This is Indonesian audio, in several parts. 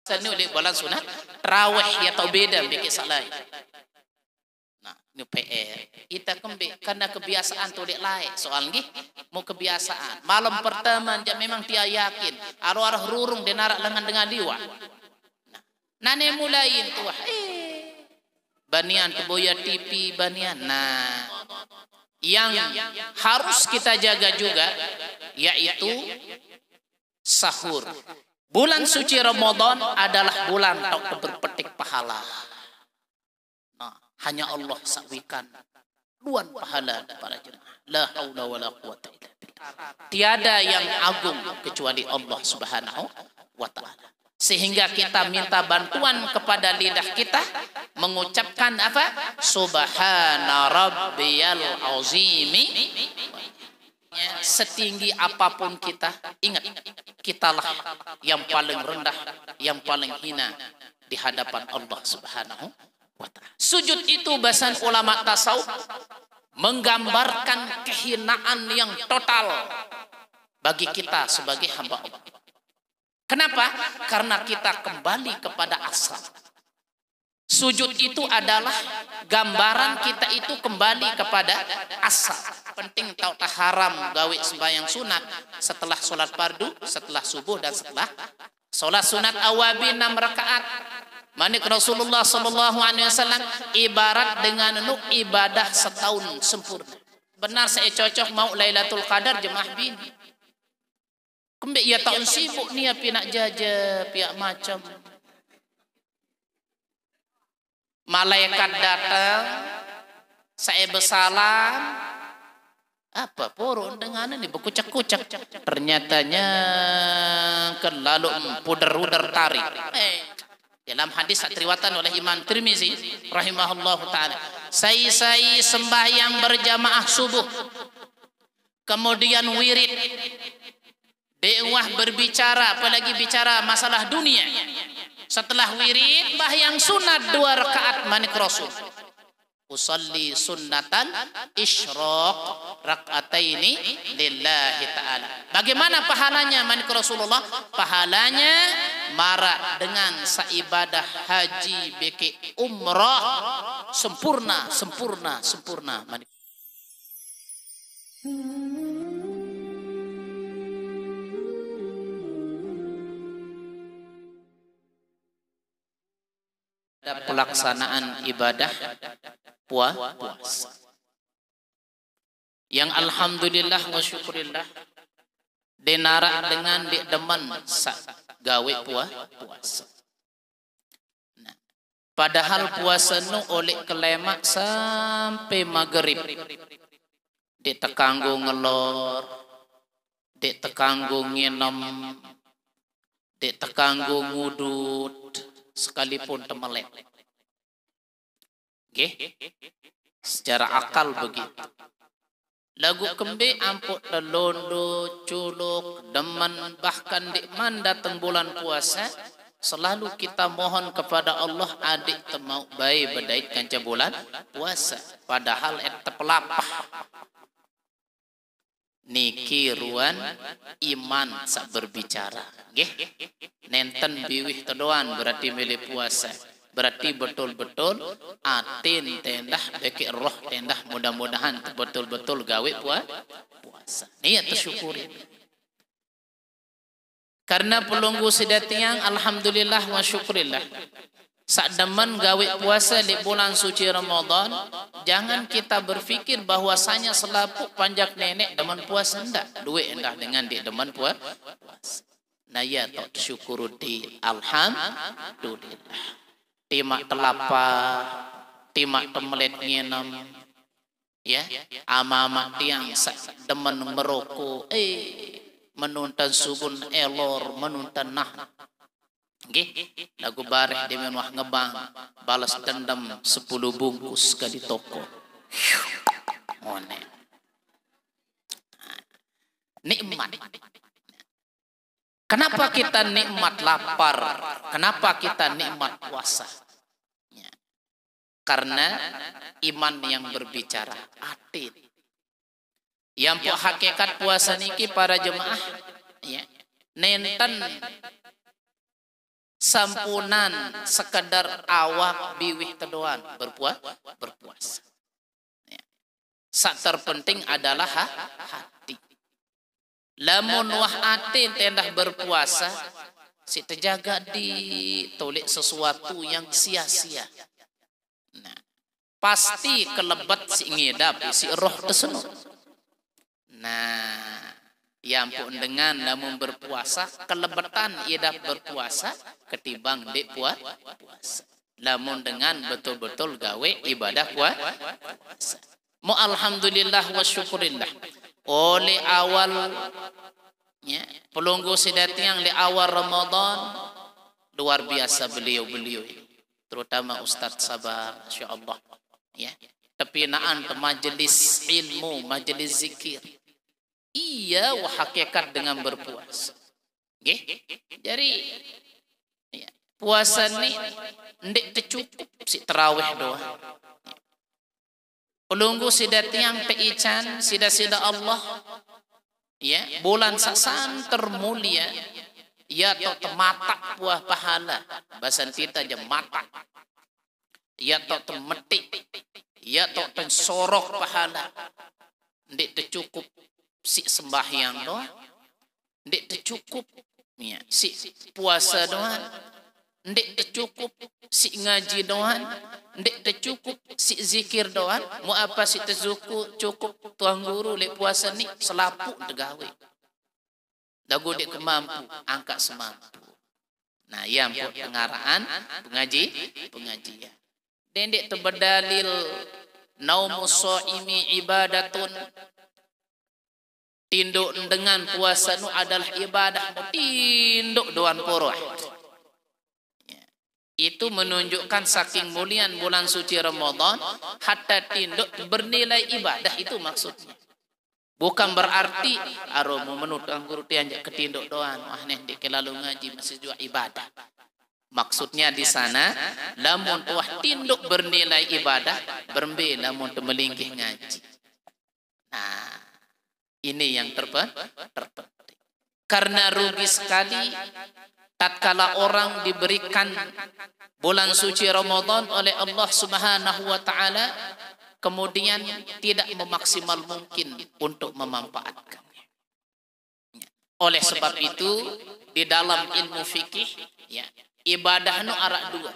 Sani oleh bulan sunat tarawih ya tau beda bikin salah. Nah, ini PR. Kita kembali karena kebiasaan tu dek lain. Soal nggih mau kebiasaan. Malam pertama dia memang dia yakin arwah rurung denarak lengan dengan diwa. Nah, nane mulai tu banian tu boya TV banian. Nah, yang harus kita jaga juga yaitu sahur. Bulan suci Ramadan adalah bulan untuk berpetik pahala. Nah, hanya Allah sakwikan luan pahala para jemaah. La haula wala quwata illa billah. Tiada yang agung kecuali Allah Subhanahu wa taala. Sehingga kita minta bantuan kepada lidah kita mengucapkan apa? Subhana rabbiyal azimi. Setinggi apapun kita, ingat kitalah yang paling rendah, yang paling hina di hadapan Allah Subhanahu wa taala. Sujud itu bahasan ulama tasawuf menggambarkan kehinaan yang total bagi kita sebagai hamba Allah. Kenapa? Karena kita kembali kepada asal. Sujud itu adalah gambaran kita itu kembali kepada asal. Penting tahu tak haram gawe sembahyang sunat setelah solat fardu, setelah subuh dan setelah solat sunat awabin 6 rakaat. Manik Rasulullah sallallahu alaihi wasallam ibarat dengan ibadah setahun sempurna. Benar saya cocok mau Lailatul Qadar jemaah bini. Kembali ya tahun sibuk ni api nak jaja pihak macam. Malaikat datang, saya bersalam, apa porun dengan ini berkucak-kucak. Ternyatanya lalu puder-puder tarik. Dalam hadis riwayatkan oleh Imam Tirmizi rahimahullahu taala, saya sembahyang berjamaah subuh, kemudian wirid, dewa berbicara, apalagi bicara masalah dunia. Setelah wirid sembahyang sunat 2 rakaat manik Rasul. Usalli sunnatan isyraq rak'ataini lillahi ta'ala. Bagaimana pahalanya manik Rasulullah? Pahalanya marak dengan saibadah haji beki umrah sempurna manik. Pelaksanaan ibadah puasa yang alhamdulillah wa syukurillah denarak dengan di deman gawe puasa. Nah, padahal puasa nu oleh kelemak sampai maghrib di tekanggu ngelor, di tekanggu nginem, di tekanggu ngudut, sekalipun temelek. Okay? Secara akal begitu. Lagu kembe ampuk telondo, culuk, deman, bahkan di man datang bulan puasa, selalu kita mohon kepada Allah adik temau baik bedait kanca bulan puasa. Padahal eta pelapah. Niki ruan iman sak berbicara. Nggih. Nenten biwih tedoan berarti milih puasa. Berarti betul-betul atin tendah beki roh tendah mudah-mudahan betul-betul gawe puasa. Niat tersyukuri. Karena pelunggu sedatiang alhamdulillah wa syukurillah. Sak demen gawe puasa di bulan suci Ramadan, jangan kita berpikir bahwasanya selapuk panjak nenek demen puasa ndak. Duit endah dengan di demen puasa. Nah ya tok syukuruddin alhamdulillah. Timak telapa, timak temelet nginem, ya, ama-ama tiang demen merokok, menuntan subun elor, menuntan nah, okay? Lagu bareh di menwah ngebang, balas dendam 10 bungkus kali toko, nikmat. Kenapa kita nikmat lapar? Kenapa kita nikmat puasa? Ya. Karena iman yang berbicara atin. Yang hakikat puasa niki para jemaah, ya, nenten sampunan sekedar awak biwih tedoan berpuasa. Ya. Sak terpenting adalah hati. Lamun wah hati tendah berpuasa, si terjaga di tolik sesuatu yang sia-sia. Nah, pasti kelebet si ngidap si roh tersebut. Nah, yang pun dengan namun berpuasa kelebetan idap berpuasa ketimbang di puasa. Namun dengan betul-betul gawe ibadah puasa. Mu alhamdulillah wa syukurillah. Oleh awal ya, pelunggu sidat yang di awal Ramadan luar biasa beliau-beliau ini. Terutama Ustaz Sabar, insyaallah ya. Tepinaan ke majelis ilmu, majelis zikir. Iya, hakikat dengan berpuasa. Okay? Jadi ya, puasa ni ndik tercukup si terawih doa. Pelunggu sidat yang peican sida-sida Allah ya, bulan sasan termulia ya to tematak buah pahala. Bahasa kita aja mata. Ya to temetik. Ya to tensorok pahala. Ndik tercukup si sembahyang doa, ndik tercukup ya, si puasa doa, ndik tercukup si ngaji doa, ndik tercukup si zikir doa. Mau apa si tercukup tuang guru le puasa ni selapuk tegawe. Dagu dek kemampu, angkat semampu. Nah, yang buat pengaraan pengajian. Dendek terberdalil naumus shaimi ibadatun. Tinduk dengan puasa nu adalah ibadah. Tinduk doan poroh. Ya. Itu menunjukkan saking mulian bulan suci Ramadan. Hatta tinduk bernilai ibadah. Itu maksudnya. Bukan berarti aromo menurut guru tianjak ketinduk doan. Wah nih lalu ngaji masih juga ibadah. Maksudnya di sana, lamun wah tinduk bernilai ibadah. Berbe lamun melingkih ngaji. Nah. Ini yang terpenting. Karena rugi sekali tatkala orang diberikan bulan suci Ramadan oleh Allah Subhanahu wa taala kemudian tidak memaksimal mungkin untuk memanfaatkannya. Oleh sebab itu di dalam ilmu fikih ya, ibadah nu arak dua.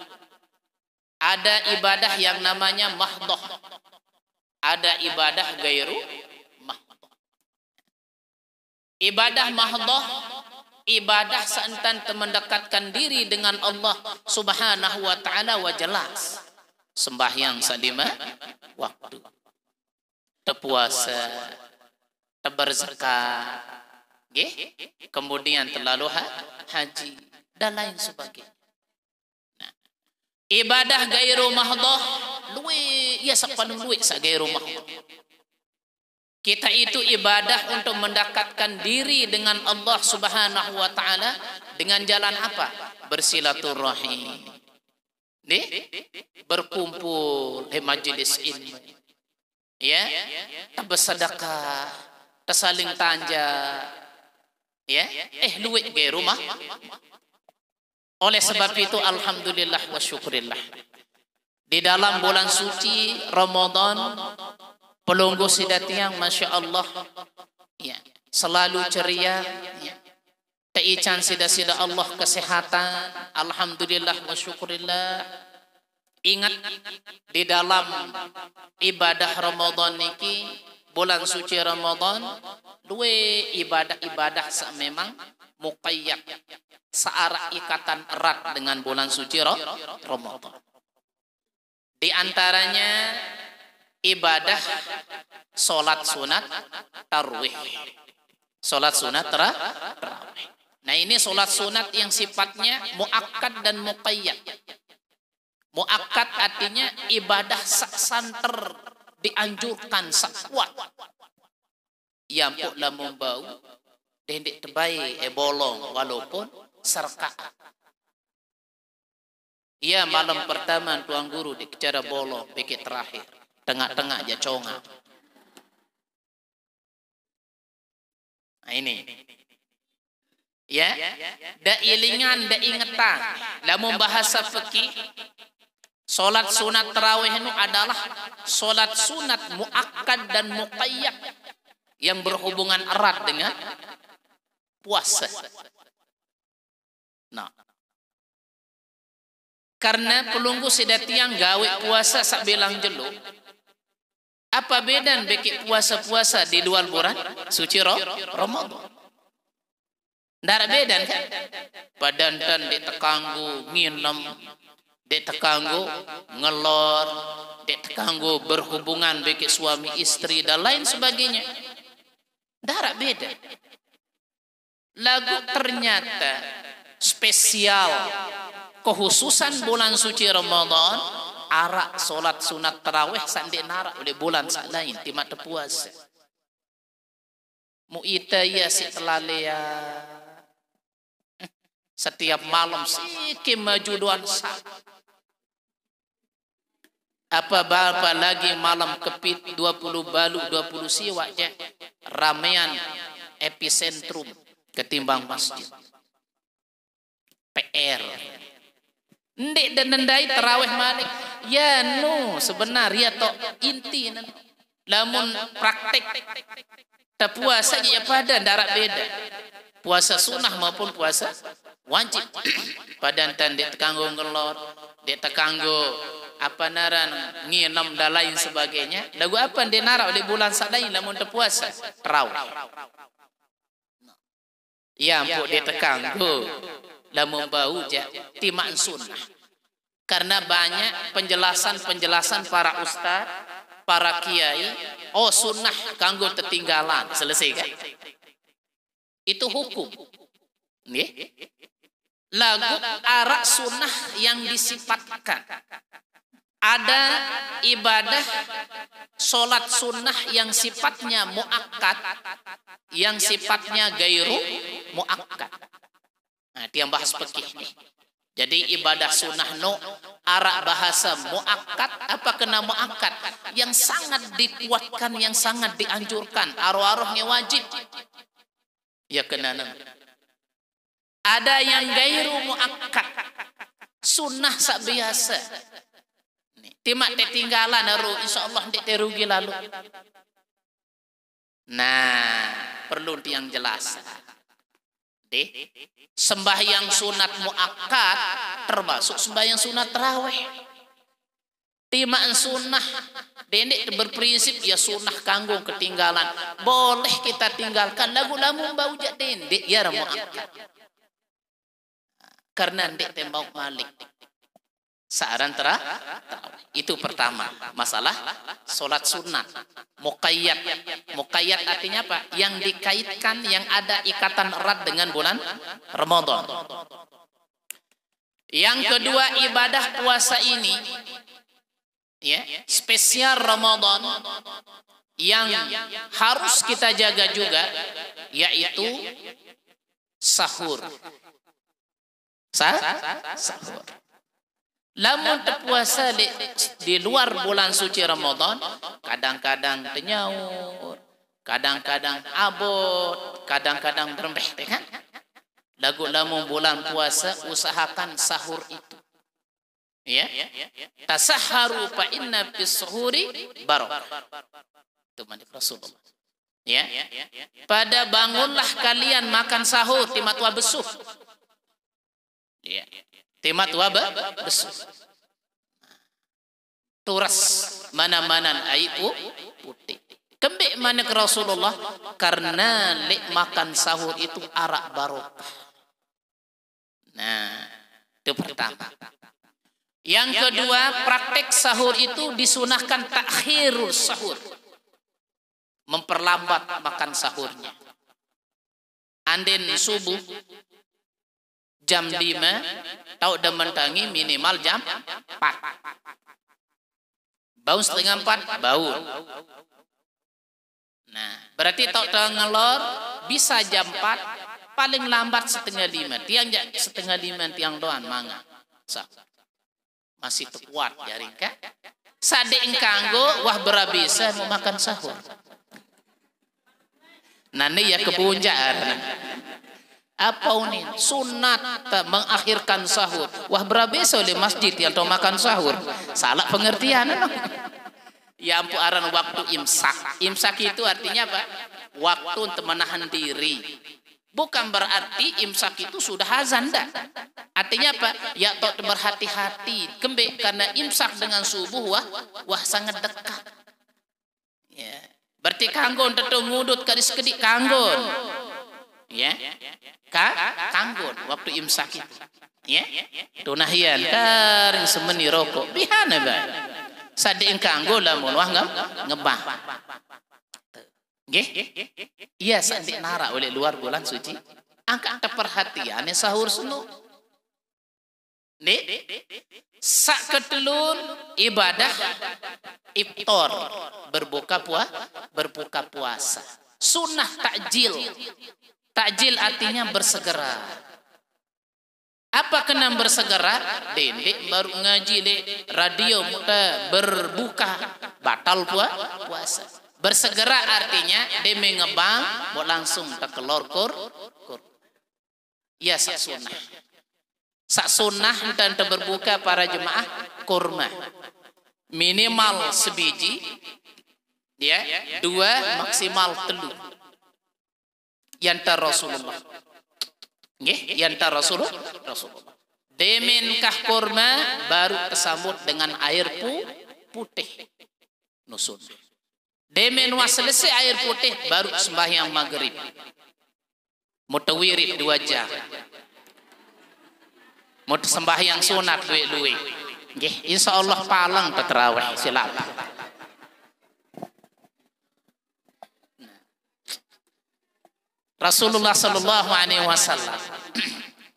Ada ibadah yang namanya mahdhah. Ada ibadah gairu ibadah mahdhah, ibadah seantan mendekatkan diri dengan Allah Subhanahu wa taala wa jelas. Sembahyang salima waktu. Terpuasa, berzakat, kemudian terlalu haji dan lain sebagainya. Nah, ibadah gairu mahdhah, luwe ya sapan luwe sa gairu mahdhah. Kita itu ibadah untuk mendekatkan diri dengan Allah Subhanahu wa taala dengan jalan apa? Bersilaturahim. Berkumpul di majelis ilmu. Ya, bersedekah, tersaling tanja. Ya, duit ke rumah. Oleh sebab itu alhamdulillah wa syukurillah. Di dalam bulan suci Ramadan pelunggu sidat yang Masya Allah ya, selalu ceria ya. Teican sida-sida Allah kesehatan alhamdulillah wa syukurillah. Ingat di dalam ibadah Ramadan niki bulan suci Ramadan dua ibadah-ibadah memang muqayyad searah ikatan erat dengan bulan suci Ramadan. Di antaranya ibadah solat sunat tarawih. Solat sunat tarawih. Nah ini solat sunat yang sifatnya muakkad dan muqayyad. Muakkad artinya ibadah santer dianjurkan sekuat. Yang pun lamun bau dendek terbaik bolong walaupun serka. Ia malam pertama tuan guru di cara bolong bikin terakhir. Tengah-tengah aja conga. Nah ini. Ya, da ilingan, da ingetan. Lamun bahasa fikih, solat sunat tarawih itu adalah solat sunat muakkad dan muqayyad yang berhubungan erat dengan puasa. Nah, karena pelunggu sedatiang gawe puasa sak bilang jelu. Apa beda beki puasa-puasa di luar bulan suci Ramadan? Ndara beda kan? Padantan di tekanggu nginem, di tekanggu ngelor, di tekanggu berhubungan beki suami istri dan lain sebagainya. Ndara beda. Lagu ternyata spesial kekhususan bulan suci Ramadan, arak solat sunat tarawih sandi narak oleh bulan sak lain timak puasa. Muita ya si telalea setiap malam si kemajuan sak. Apa lagi malam kepit 20 balu 20 siwa je ramean epicentrum ketimbang masjid. PR. Ndek dan nendai tarawih malik. Ya no sebenarnya to inti lamun praktek ta puasa ya pada darat beda. Puasa sunnah maupun puasa wajib. Padantan dek tekanggo ngelor, dek tekanggo apa naran nginem dan lain sebagainya. Lagu apa dia narak oleh bulan sadain lamun ta puasa tarawih. Ya ampun dek tekanggo lamun bau ja timaan sunnah. Karena banyak penjelasan para ustaz, para kiai, oh sunnah kanggo tertinggalan, selesai kan? Itu hukum. Nggih. Lagu arak sunnah yang disifatkan. Ada ibadah solat sunnah yang sifatnya muakkad, yang sifatnya gairu muakkad. Nah, dia yang bahas fikih nih. Jadi ibadah sunnah no arak bahasa muakkad apa kena muakkad yang sangat dikuatkan, yang sangat dianjurkan, arwah-arwahnya wajib. Ya kena. Ada yang gairu muakkad, sunnah sak biasa. Timak tertinggalan aru insyaallah ndik terugi lalu. Nah, perlu yang jelas. Sembahyang sunat muakkad termasuk sembahyang sunat tarawih. Timaan sunnah dendek berprinsip ya sunnah kanggo ketinggalan. Boleh kita tinggalkan lagu-lagu bau jak dendek ya muakkad. Karena ndek tembak malik. Saran tarawih. Itu pertama, masalah solat sunat muqayyad. Muqayyad artinya apa? Yang dikaitkan, yang ada ikatan erat dengan bulan Ramadan. Yang kedua, ibadah puasa ini ya, spesial Ramadan yang harus kita jaga juga, yaitu sahur. Sahur. Lamun terpuasa di luar bulan suci Ramadan, kadang-kadang tenyaur, kadang-kadang abot, kadang-kadang berembeh, kan? Lagu lamun bulan puasa usahakan sahur itu. Ya. Tasahharu fa inna fis suhuri barakah. Itu mandi Rasulullah. Ya. Pada bangunlah kalian makan sahur timatwa besuh. Ya. Timatwa besuh. Turas mana-mana air putih. Kembik mana ke Rasulullah? Karena lek makan sahur itu arak barokah. Nah, itu pertama. Yang kedua, praktek sahur itu disunahkan takhirus sahur. Memperlambat makan sahurnya. Anden subuh jam 5, tahu dementangi minimal jam 4. Bau setengah 4, bau. Nah, berarti tahu ngelor bisa jam 4, paling lambat setengah 5. Tiang setengah 5 tiang doan manga. Masih kuat jaring kan? Sade engkanggo wah berabisa mau makan sahur. Nani ya kebunjar. Apa ini? Sunat mengakhirkan sahur. Wah berabeso oleh masjid yang tahu makan sahur. Salah pengertian. Ya ampun aran waktu imsak. Imsak itu artinya apa? Waktu untuk menahan diri. Bukan berarti imsak itu sudah azan dah. Artinya apa? Ya tok berhati-hati. Kembali karena imsak dengan subuh wah sangat dekat. Ya. Berarti kanggon tentu ngudut kadis kedik kanggon. Ya. Kanggon waktu imsak itu. Ya. Donahian karing semeni rokok. Bihana ba. Sadin kanggo lamun wah ngebah. Nggih? Iya sandik nara oleh luar bulan suci. Angka perhatiannya sahur sunu. Nih, sak ketelun ibadah iftar berbuka puasa. Sunnah takjil. Takjil artinya bersegera. Apa kena bersegera? Dendek baru ngaji dek radio muta berbuka batal puasa. Bersegera artinya dia mengebang mau langsung terkelor kur. Ya sak sunnah. Sak sunnah dan berbuka para jemaah kurma. Minimal sebiji. Ya, 2 maksimal 3. Yanta Rasulullah. Nggih, yanta Rasulullah. Demenkah kurma baru tersambut dengan air putih. Nusun. Demen was selesai air putih baru sembahyang maghrib. Mutawirid 2 jam. Mau sembahyang sunat duit. Nggih, insyaallah palang terawih silakan. Rasulullah sallallahu alaihi wasallam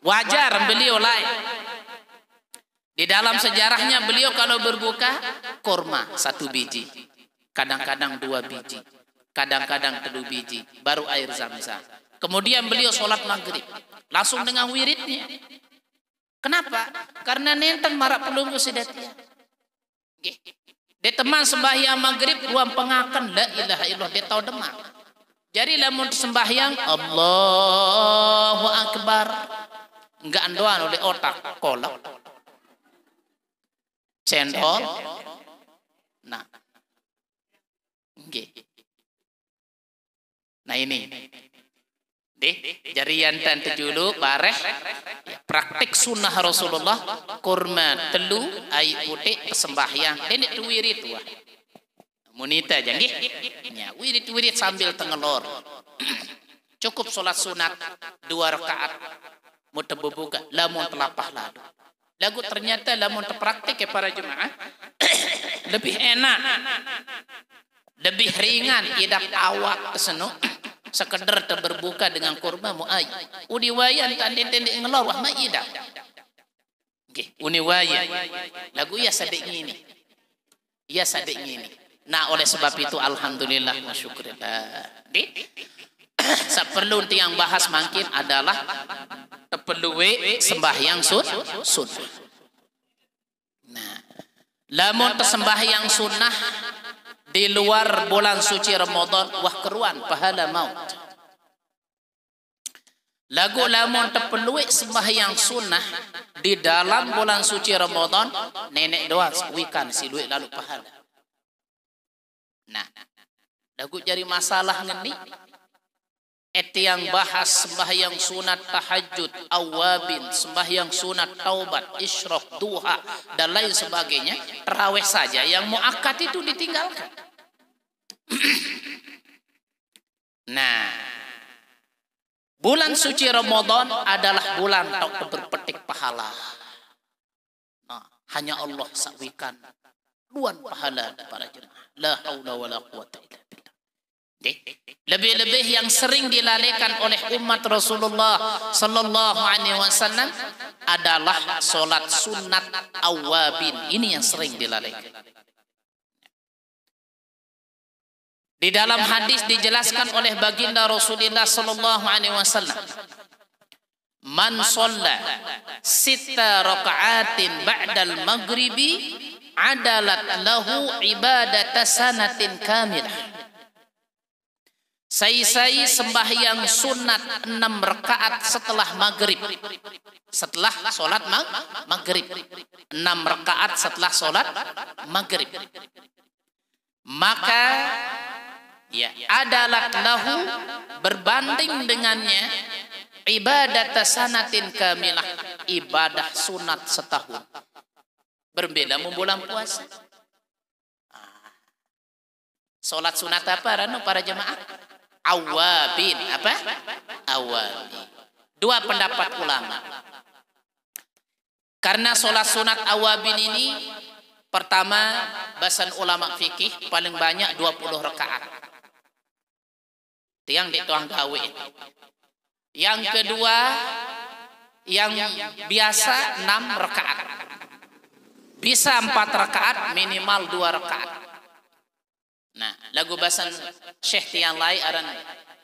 wajar beliau lain. Di dalam sejarahnya beliau kalau berbuka kurma 1 biji. Kadang-kadang 2 biji. Kadang-kadang 3 biji. Baru air zam-zam. Kemudian beliau sholat maghrib. Langsung dengan wiridnya. Kenapa? Karena nenten marak pelung sedatia. Dia teman sembahyang maghrib ruang pengakan la ilaha illallah dia tahu demak. Jadi lamun sembahyang Allahu Akbar enggak andoan oleh otak kolak cendol. Nah. Nggih. Nah ini. Jarian dan tejulu bareh praktik sunnah Rasulullah kurma telu air putih sembahyang ini tu wirid wah munita janggih ya wirid sambil tengelor cukup solat sunat 2 rakaat mau terbuka lamun telapah lagu ternyata lamun terpraktik ya para jemaah lebih enak lebih ringan idap awak kesenu sekedar berbuka dengan kurma muai udiwayan tanding-tanding ngelor wah maida nggih uniwayan lagu ya sadek ngini nah oleh sebab itu alhamdulillah wa syukurillah saperlu yang bahas mungkin adalah tepeluwe sembahyang sunnah. Nah lamun sembahyang sunnah di luar bulan suci Ramadan wah keruan pahala maut. Lagu lamun terpeluit sembahyang sunnah di dalam bulan suci Ramadan nenek doa wikan si duit lalu pahala. Nah, lagu jadi masalah ngeni yang bahas sembahyang sunat tahajud, awabin, sembahyang sunat taubat, isyraq, duha dan lain sebagainya, tarawih saja yang muakkad itu ditinggalkan. Nah, bulan suci Ramadan adalah bulan tak berpetik pahala. Nah, hanya Allah sakwikan luan pahala para jemaah. La haula wala quwata illa billah. Lebih-lebih yang sering dilalaikan oleh umat Rasulullah sallallahu alaihi wasallam adalah solat sunat awabin. Ini yang sering dilalaikan. Di dalam hadis dijelaskan oleh baginda Rasulullah sallallahu alaihi wasallam, man shalla 6 raka'atin ba'dal maghribi adalat lahu ibadata sanatin kamilah. Sai sembahyang sunat 6 rakaat setelah maghrib. Setelah sholat maghrib. 6 rakaat setelah sholat maghrib. Maka ya adalah lahu berbanding dengannya ibadat sanatin kamilah, ibadah sunat setahun. Berbeda bulan puasa. Sholat sunat apa para jemaah? Awabin, apa? Awabin. 2 pendapat ulama. Karena sholat sunat awabin ini, pertama, bahasan ulama fikih paling banyak 20 rakaat. Tiang di tuang gawe. Yang kedua, yang biasa 6 rakaat. Bisa 4 rakaat, minimal 2 rakaat. Nah, lagu bahasan Syekh tiang lai aran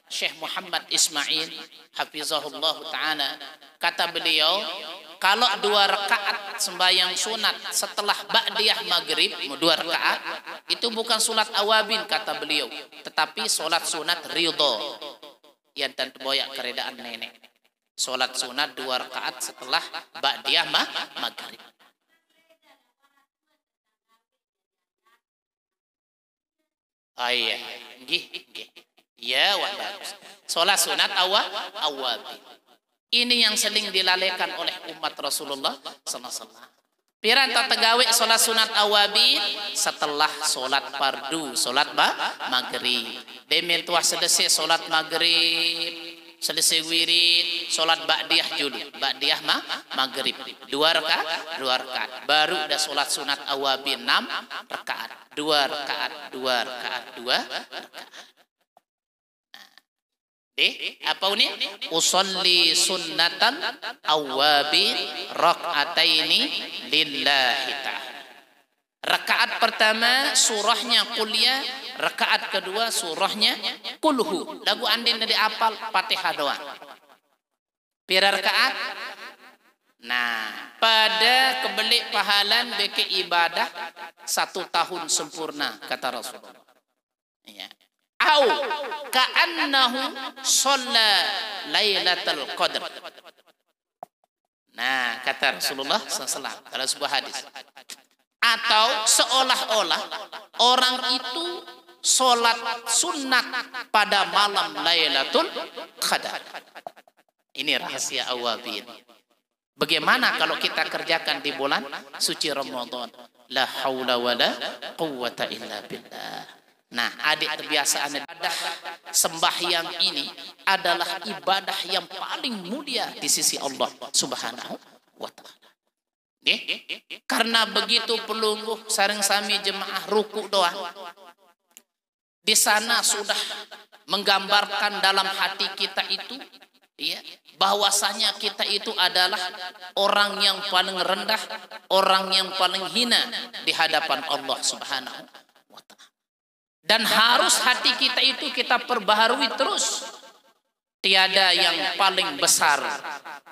Syekh Muhammad Ismail hafizahullah ta'ala, kata beliau, kalau 2 rakaat sembahyang sunat setelah ba'diyah maghrib 2 rakaat itu bukan sunat awabin kata beliau, tetapi solat sunat ridho yang tentu boyak keredaan nenek. Solat sunat 2 rakaat setelah ba'diyah maghrib. Iya, nggih. Ya, wah bagus. Salat sunat awabin. Ini yang sering dilalaikan oleh umat Rasulullah sallallahu alaihi wasallam. Piran tak tegawe salat sunat awabin setelah salat fardu, salat maghrib. Demen tuah selesai salat maghrib, selesai wirid, salat ba'diyah dulu. Ba'diyah maghrib. 2 rakaat. Baru dah salat sunat awabin 6 rakaat. 2 rakaat. Apa ini? Usolli sunnatan awabin rak'ataini lillahi ta'ala. Rakaat pertama surahnya kuliah, rakaat kedua surahnya kulhu. Lagu andin dari apal Fatihah doang. Pira rakaat? Nah, pada kebelik pahalan beke ibadah 1 tahun sempurna kata Rasulullah. Ya. Au ka'annahu shalla lailatul qadr. Nah, kata Rasulullah SAW dalam sebuah hadis. Atau seolah-olah orang itu sholat sunat pada malam lailatul qadar. Ini rahasia awabin. Bagaimana kalau kita kerjakan di bulan suci Ramadan? La haula wala quwwata illa billah. Nah, adik kebiasaan ibadah sembahyang ini adalah ibadah yang paling mulia di sisi Allah Subhanahu wa taala. Karena begitu pelungguh sareng sami jemaah ruku doang. Di sana sudah menggambarkan dalam hati kita itu ya, bahwasanya kita itu adalah orang yang paling rendah, orang yang paling hina di hadapan Allah Subhanahu wa taala. Dan harus hati kita itu kita perbaharui terus. Tiada yang paling besar,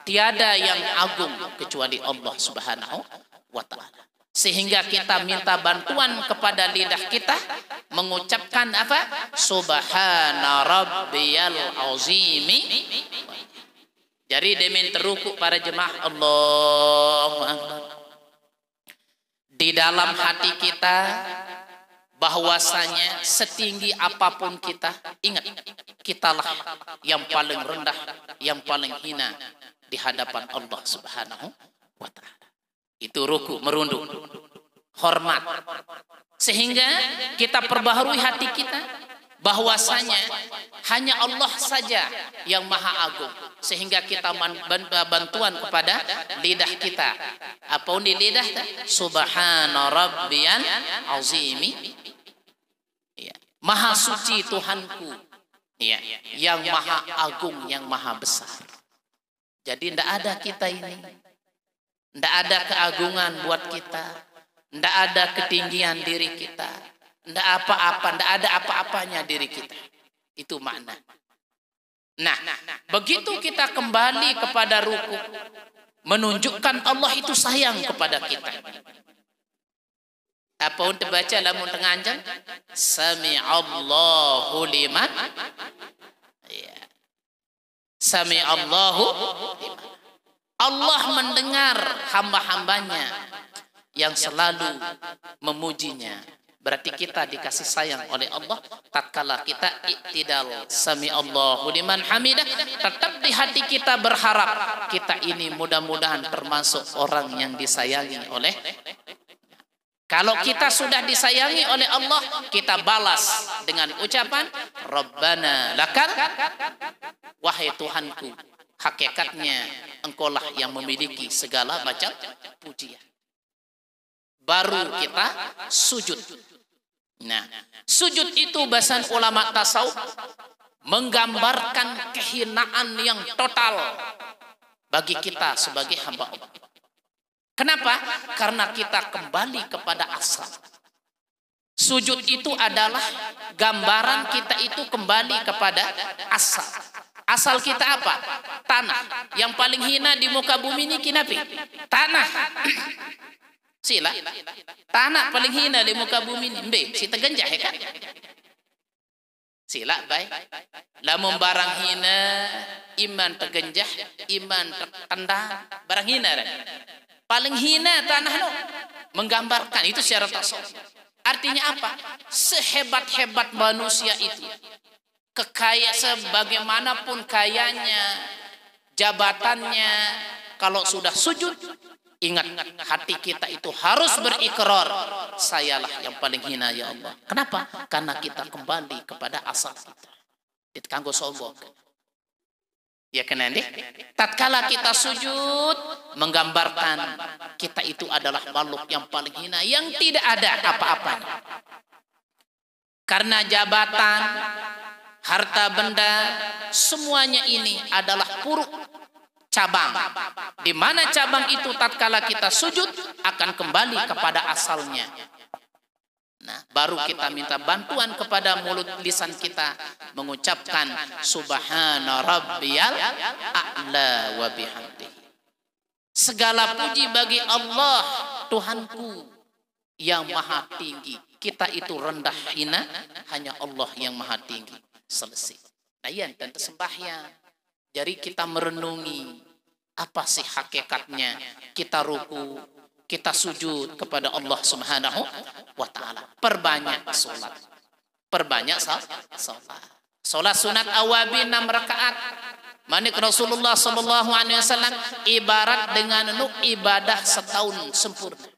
tiada yang agung kecuali Allah Subhanahu wa taala. Sehingga kita minta bantuan kepada lidah kita mengucapkan apa? Subhana rabbiyal azimi. Jadi demen teruku para jemaah Allahu akbar. Di dalam hati kita bahwasanya setinggi apapun kita, ingat, kitalah yang paling rendah, yang paling hina di hadapan Allah Subhanahu wa taala. Itu ruku, merunduk, hormat. Sehingga kita perbaharui hati kita bahwasanya hanya Allah saja yang maha agung. Sehingga kita bantuan kepada lidah kita. Apa di lidah? Subhana rabbiyal azimi. Maha suci Tuhanku, ya, yang maha agung, yang maha besar. Jadi tidak ada kita ini, tidak ada keagungan buat kita, tidak ada ketinggian diri kita, tidak apa-apa, tidak ada apa-apanya diri kita. Itu makna. Nah, begitu kita kembali kepada ruku, menunjukkan Allah itu sayang kepada kita. Apa untuk baca lamun tenganjang? Sami'allahu liman. Ya. Sami'allahu liman. Allah mendengar hamba-hambanya yang selalu memujinya. Berarti kita dikasih sayang oleh Allah tatkala kita iktidal sami'allahu liman hamidah, tetap di hati kita berharap kita ini mudah-mudahan termasuk orang yang disayangi oleh. Kalau kita sudah disayangi oleh Allah, kita balas dengan ucapan Rabbana lakal, wahai Tuhanku, hakikatnya Engkaulah yang memiliki segala macam pujian. Baru kita sujud. Nah, sujud itu bahasan ulama tasawuf menggambarkan kehinaan yang total bagi kita sebagai hamba Allah. Kenapa? Karena kita kembali kepada asal. Sujud itu adalah gambaran kita itu kembali kepada asal. Asal kita apa? Tanah. Yang paling hina di muka bumi ini kinapi? Tanah. Sila. Tanah paling hina di muka bumi ini. Mbe, si tegenjah ya kan? Sila, baik. Lamun barang hina, iman tegenjah, iman tertendang, barang hina. Paling hina tanah no. Menggambarkan itu secara tasawuf. Artinya apa? Sehebat-hebat manusia itu, kekayaan sebagaimanapun kayanya, jabatannya, kalau sudah sujud, ingat hati kita itu harus berikrar, sayalah yang paling hina ya Allah. Kenapa? Karena kita kembali kepada asal kita. Itu kanggo sombong. Ya kan nanti? Tatkala kita sujud, menggambarkan kita itu adalah makhluk yang paling hina, yang tidak ada apa-apanya. Karena jabatan, harta benda, semuanya ini adalah puruk cabang. Di mana cabang itu tatkala kita sujud akan kembali kepada asalnya. Nah, baru kita minta bantuan kepada mulut lisan kita mengucapkan subhana rabbiyal a'la wa bihamdihi. Segala puji bagi Allah Tuhanku yang maha tinggi. Kita itu rendah hina, hanya Allah yang maha tinggi. Selesai. Ayan dan sembahyang. Jadi kita merenungi apa sih hakikatnya kita ruku, kita sujud kepada Allah Subhanahu wa taala. Perbanyak salat. Perbanyak salat. Salat sunat awabin 6 rakaat. Manik Rasulullah sallallahu alaihi wasallam ibarat dengan ibadah setahun sempurna.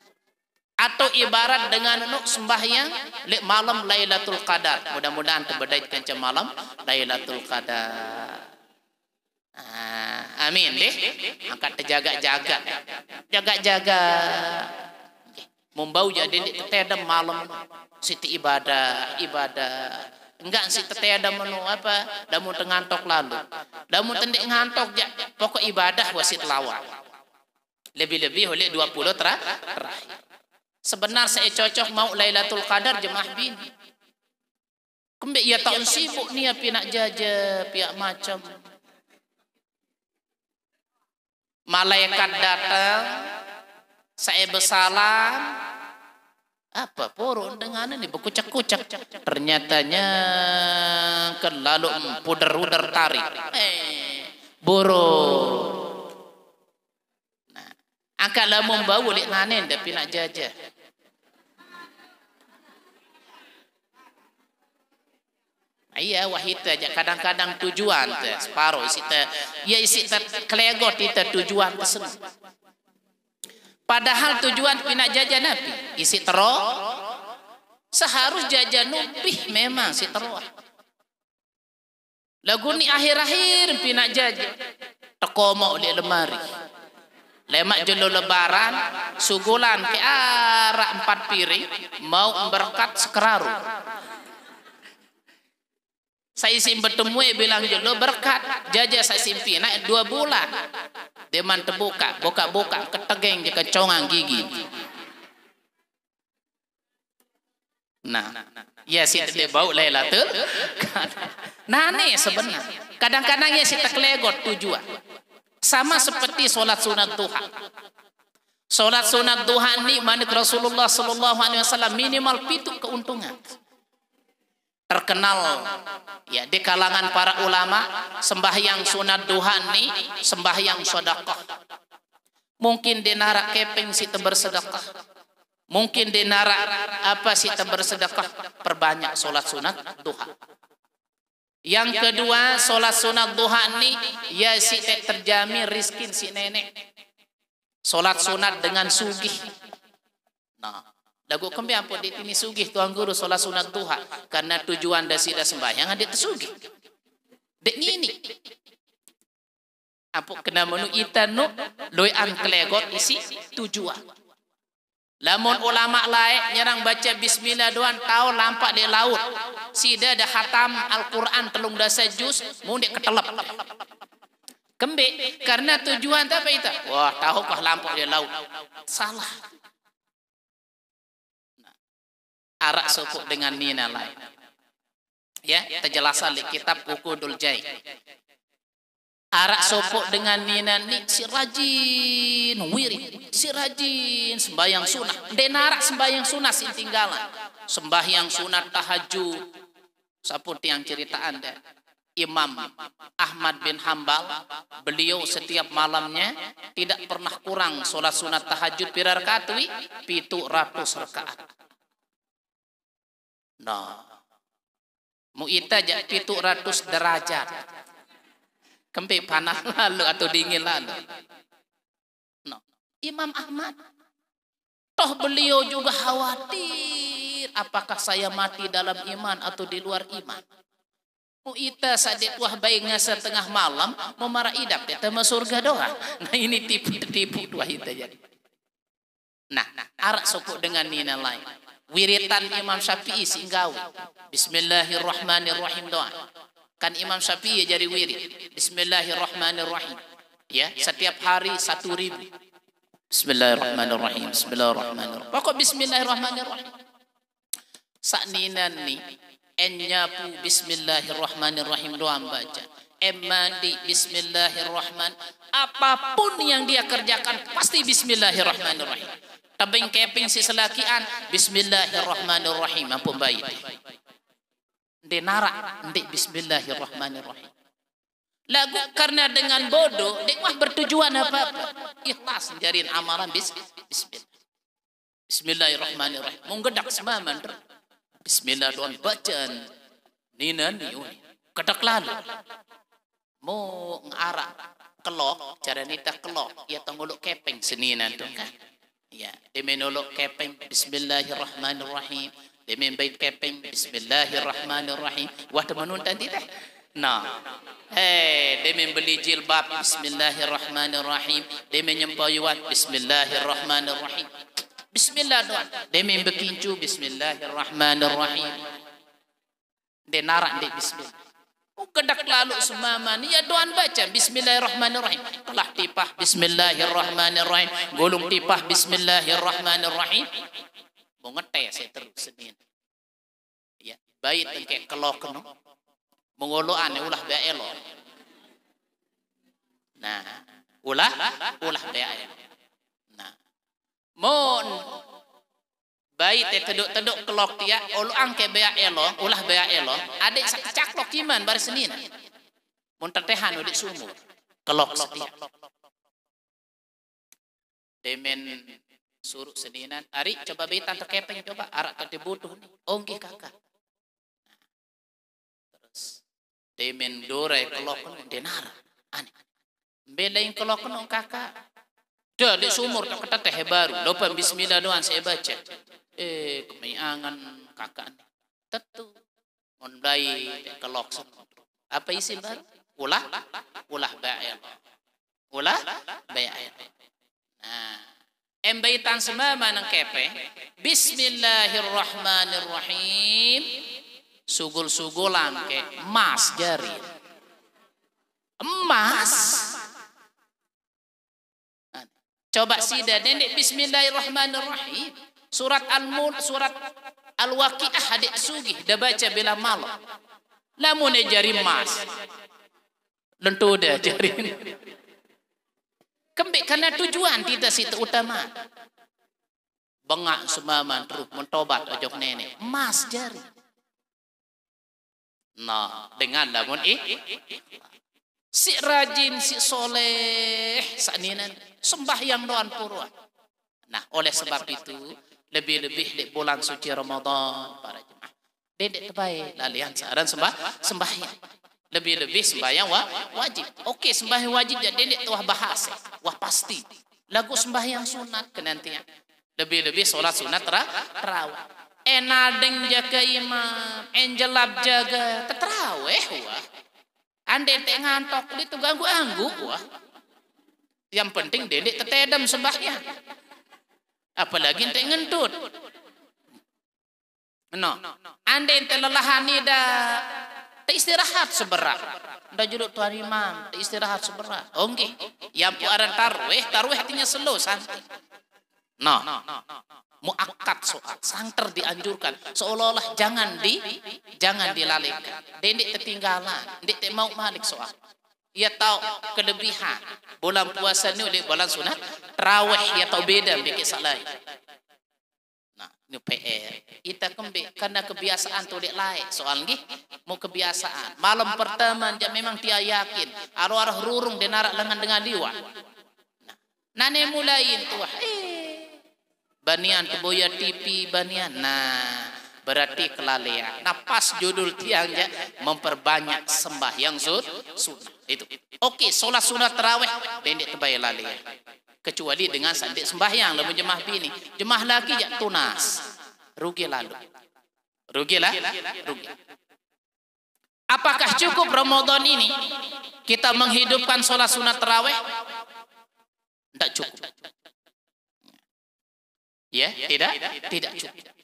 Atau ibarat dengan sembahyang malam Lailatul Qadar. Mudah-mudahan terbedait kencang malam Lailatul Qadar. Amin deh. Angkat terjaga-jaga. Jaga-jaga. Membau jadi tetedam malam siti ibadah. Enggak si tetedam menu apa? Damu tengantok lalu. Damu tendek ngantok pokok ibadah wasit lawa. Lebih-lebih oleh 20 terakhir. Sebenar saya cocok mau Lailatul Qadar jemaah bini. Kembali ya tahun sibuk nih pinak jaja, pihak macam. Malaikat datang, saya bersalam, apa purun dengan ini berkucak-kucak. Ternyatanya lalu puder-puder tarik, burung. Nah, akal membawa lihat nanen tapi nak jajah. Iya wahita aja kadang-kadang tujuan separuh isi klegot itu tujuan tersebut. Padahal tujuan pinak jajan napi isi tero seharus jajan nupih memang si tero. Lagu ni akhir-akhir pinak jajan tekomo di lemari. Lemak jelo lebaran sugulan ke arah 4 piring mau berkat sekeraru. Saya sim bertemu bilang jelo berkat jajah saya simpi naik 2 bulan. Deman terbuka, buka-buka ketegeng je kecongang gigi. Nah, ya si dia bau Lailatul. Nah nih sebenarnya. Kadang-kadang ya si teklegot tujuan. Sama seperti sholat sunat duha. Salat sunat duha ni manik Rasulullah sallallahu alaihi wasallam minimal 7 keuntungan. Terkenal ya di kalangan para ulama, sembahyang sunat duha ni sembahyang sedekah. Mungkin dinara keping sita bersedekah. Mungkin dinara apa sita bersedekah, perbanyak salat sunat duha. Yang kedua, salat sunat duha ni ya sita terjamin rizkin si nenek. Solat sunat dengan sugih. Nah, dagu kembi ampun di ini sugih tuan guru solat sunat duha karena tujuan dasida sembahyang ada tersugih. Dek ini. Ampun kena menu itanu loyan klegot isi tujuan. Lamun ulama lain nyerang baca bismillah doan tahu lampak di laut. Sida dah khatam Al-Qur'an telung dasa juz mundek ketelep. Kembik karena tujuan apa itu? Wah, tahukah lampau di laut? Salah. Nah, arak sukuk dengan nina lain. Ya, terjelasan di kitab Ukudul Jai. Arak sukuk dengan nina ni si rajin wirid, si rajin sembahyang sunat. Denarak sembahyang sunat si tinggalan. Sembahyang sunat tahajud. Seperti yang cerita Anda. Imam Ahmad bin Hambal, beliau setiap malamnya tidak pernah kurang solat sunat tahajud pira rakaat wi 700 rakaat. Nah, muita jak 700 derajat. Kempe panas lalu atau dingin lalu. Nah, Imam Ahmad toh beliau juga khawatir apakah saya mati dalam iman atau di luar iman. Muita sadik wah baik ngasa tengah malam memarah idap dia tema surga doa. Nah ini tipu dua ita jadi. Nah, arak sopuk dengan nina lain. Wiritan Imam Syafi'i singgawi. Bismillahirrahmanirrahim doa. Kan Imam Syafi'i jadi wirid. Bismillahirrahmanirrahim. Ya, setiap hari 1000. Bismillahirrahmanirrahim. Bismillahirrahmanirrahim. Pokok bismillahirrahmanirrahim. Sak nina ni enyapu bismillahirrahmanirrahim doa baca. Mandi bismillahirrahman. Apapun yang dia kerjakan pasti bismillahirrahmanirrahim. Tabeng keping si selakian bismillahirrahmanirrahim ampun baik. Denara ndik bismillahirrahmanirrahim. Lagu karena dengan bodoh dek mah bertujuan apa-apa. Ikhlas jarin amalan bismillah. Bismillahirrahmanirrahim. Menggedak semaman. Bismillah doang bacaan nina niu kedak lalu mau ngarak kelok cara nita kelok ya tangolok kepeng senina tu kan ya demenolok kepeng bismillahirrahmanirrahim demen bait kepeng bismillahirrahmanirrahim wah temanun tadi dah nah demen beli jilbab bismillahirrahmanirrahim demen nyempayuan bismillahirrahmanirrahim. Bismillah doang. Demi bekincu bismillahirrahmanirrahim. Denarak dek bismillah. Kedak lalu semaman. Ya doan baca bismillahirrahmanirrahim. Telah tipah bismillahirrahmanirrahim. Golong tipah bismillahirrahmanirrahim. Mau ngetes saya terus senin. Ya, baik tengke kelok no. Mengoloan ulah baelo. Nah, ulah bael. Nah, mon baik te teduk kelok dia ulu angke bea elo ulah bea elo adik caklok kiman bar senin mun tetehan udik sumur kelok setia demen suruh seninan ari coba beitan terkepeng coba arak tadi butuh nih ongki kakak terus demen dore kelok denar aneh belain kelok kakak dah di sumur tak keteteh baru lupa bismillah doang saya baca kemayangan kakak tentu mondai kelok apa isi baru ulah ba'il nah embaitan semua manang kepe bismillahirrahmanirrahim sugul-sugulan ke emas jari emas. Coba sida nenek bismillahirrahmanirrahim. Surat Al-Mulk, surat Al-Waqiah adik sugih dah baca bila malam. Lamun jari emas. Lentu dah jari. Kembik karena tujuan tidak situ utama. Bengak semaman terus mentobat ojok nenek. Mas jari. Nah, dengan lamun si rajin, si soleh, saninan sembahyang doan purwa. Nah, oleh sebab itu lebih-lebih di bulan suci Ramadan para jemaah. Dedek terbaik lalian saran sembahyang. Lebih-lebih sembahyang wajib. Oke, sembahyang wajib jadi dedek tuah bahasa. Wah pasti. Lagu sembahyang sunat kenantian. Lebih-lebih solat sunat terawih. Enadeng jaga imam, enjelab jaga terawih wah. Ande tek ngantok itu ganggu-anggu wah. Yang penting dedek tetedam sembahyang. Apalagi ente ngentut. No. Ande ente lelahani dah istirahat seberat. Dah juduk tuan imam, istirahat seberat. Oke. Yang puaran tarwih artinya slow santai. No. Muakkad soal sangter dianjurkan seolah-olah jangan dilalaikan. Dedek ketinggalan, dedek mau malik soal. Ia tahu kelebihan bulan puasa ni oleh bulan sunat tarawih ia tahu beda bikin salah. Nah, ni PR. Kita kembali karena kebiasaan tu dek lain soal ni mau kebiasaan. Malam pertama dia memang dia yakin arwah rurung denarak lengan dengan liwa. Nah, nane mulai tu banian keboya TV banian. Nah, berarti kelalaian. Nah, pas judul tiangnya memperbanyak sembahyang sunat. Itu. Oke, solat sunat tarawih pendek terbaik lalaian. Kecuali dengan sandik sembahyang lamun jemaah bini. Jemaah lagi jak tunas. Rugi lalu. Rugi. Apakah cukup Ramadan ini kita menghidupkan solat sunat tarawih? Tidak cukup. Ya, tidak cukup.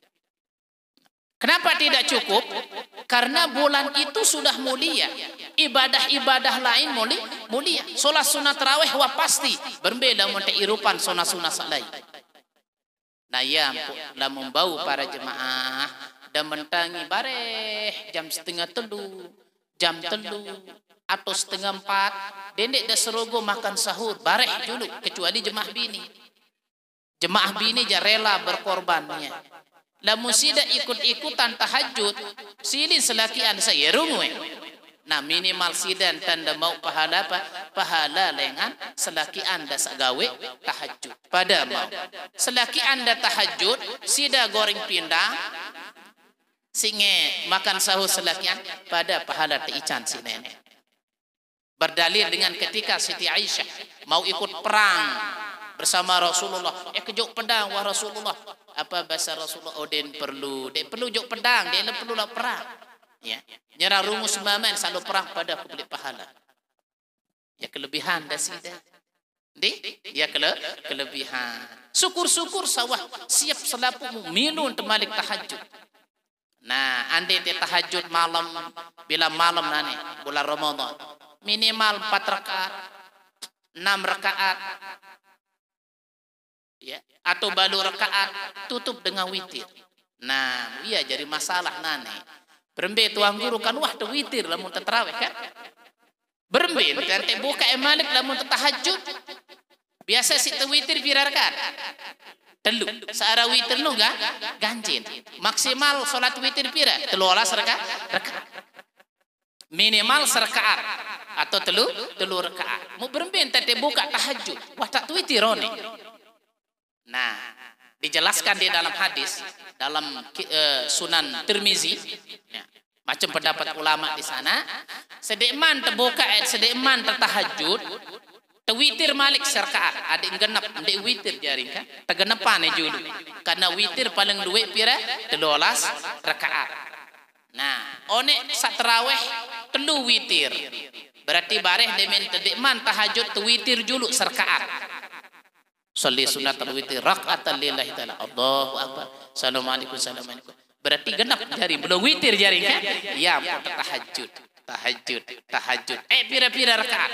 Kenapa tidak cukup? Karena bulan itu sudah mulia. Ibadah-ibadah lain mulia. Solat sunat tarawih wah pasti berbeda dengan irupan sunat-sunat lain. Nah, ya lah membau para jemaah dan mentangi bareh jam 3:30, jam 3 atau 3:30. Dendek dah serogo makan sahur bareh dulu kecuali jemaah bini. Jemaah bini ja rela berkorbannya. Lamun sida ikut-ikutan tahajud, silin selakian saya rungwe. Nah, minimal sidan tanda mau pahala apa? Pahala lengan selaki anda sagawe tahajud. Pada mau. Selaki anda tahajud, sida goreng pindang, singe makan sahur selakian pada pahala teican si nenek. Berdalil dengan ketika Siti Aisyah mau ikut perang bersama Rasulullah. Kejok pedang wah Rasulullah. Apa bahasa Rasulullah? Oh, den perlu jok pedang, den perlu lah perang. Ya, nyerah rumus maman selalu perang pada aku beli pahala. Ya kelebihan dah sida. Ya kelebihan. Syukur-syukur sawah siap selapumu milu untuk malik tahajud. Nah, andai te tahajud malam bila malam nani bulan Ramadan minimal 4 rakaat, 6 rakaat. Ya, atau balu rakaat tutup dengan witir. Nah, iya jadi masalah nane. Berembe tuang guru kan wah tu witir lamun tarawih kan. Berembe nanti buka emalik lamun tahajud. Biasa si witir pira rakaat? Telu. Seara witir nu ganjin. Maksimal salat witir pira? 13 rakaat. Minimal serakaat atau telu rakaat. Mau berembe nanti buka tahajud. Wah tak witir one. Nah, dijelaskan di dalam hadis dalam Sunan Tirmizi, ya, macam pendapat ulama di sana. Sedekman terbuka, sedekman tertahajud, terwitir malik serkaat. Ada yang genap, ada witir jaring kan? Tergenapan julu. Karena witir paling duit pira 13 rakaat. Nah, onek sak tarawih telu witir. Berarti bareh dekman tahajud terwitir julu serkaat. Salli sunat al-witir rak'atan lillahi ta'ala. Allahu akbar. Assalamualaikum. Berarti genap jari belum witir jari kan? Ya, tahajud. Pira-pira rakaat.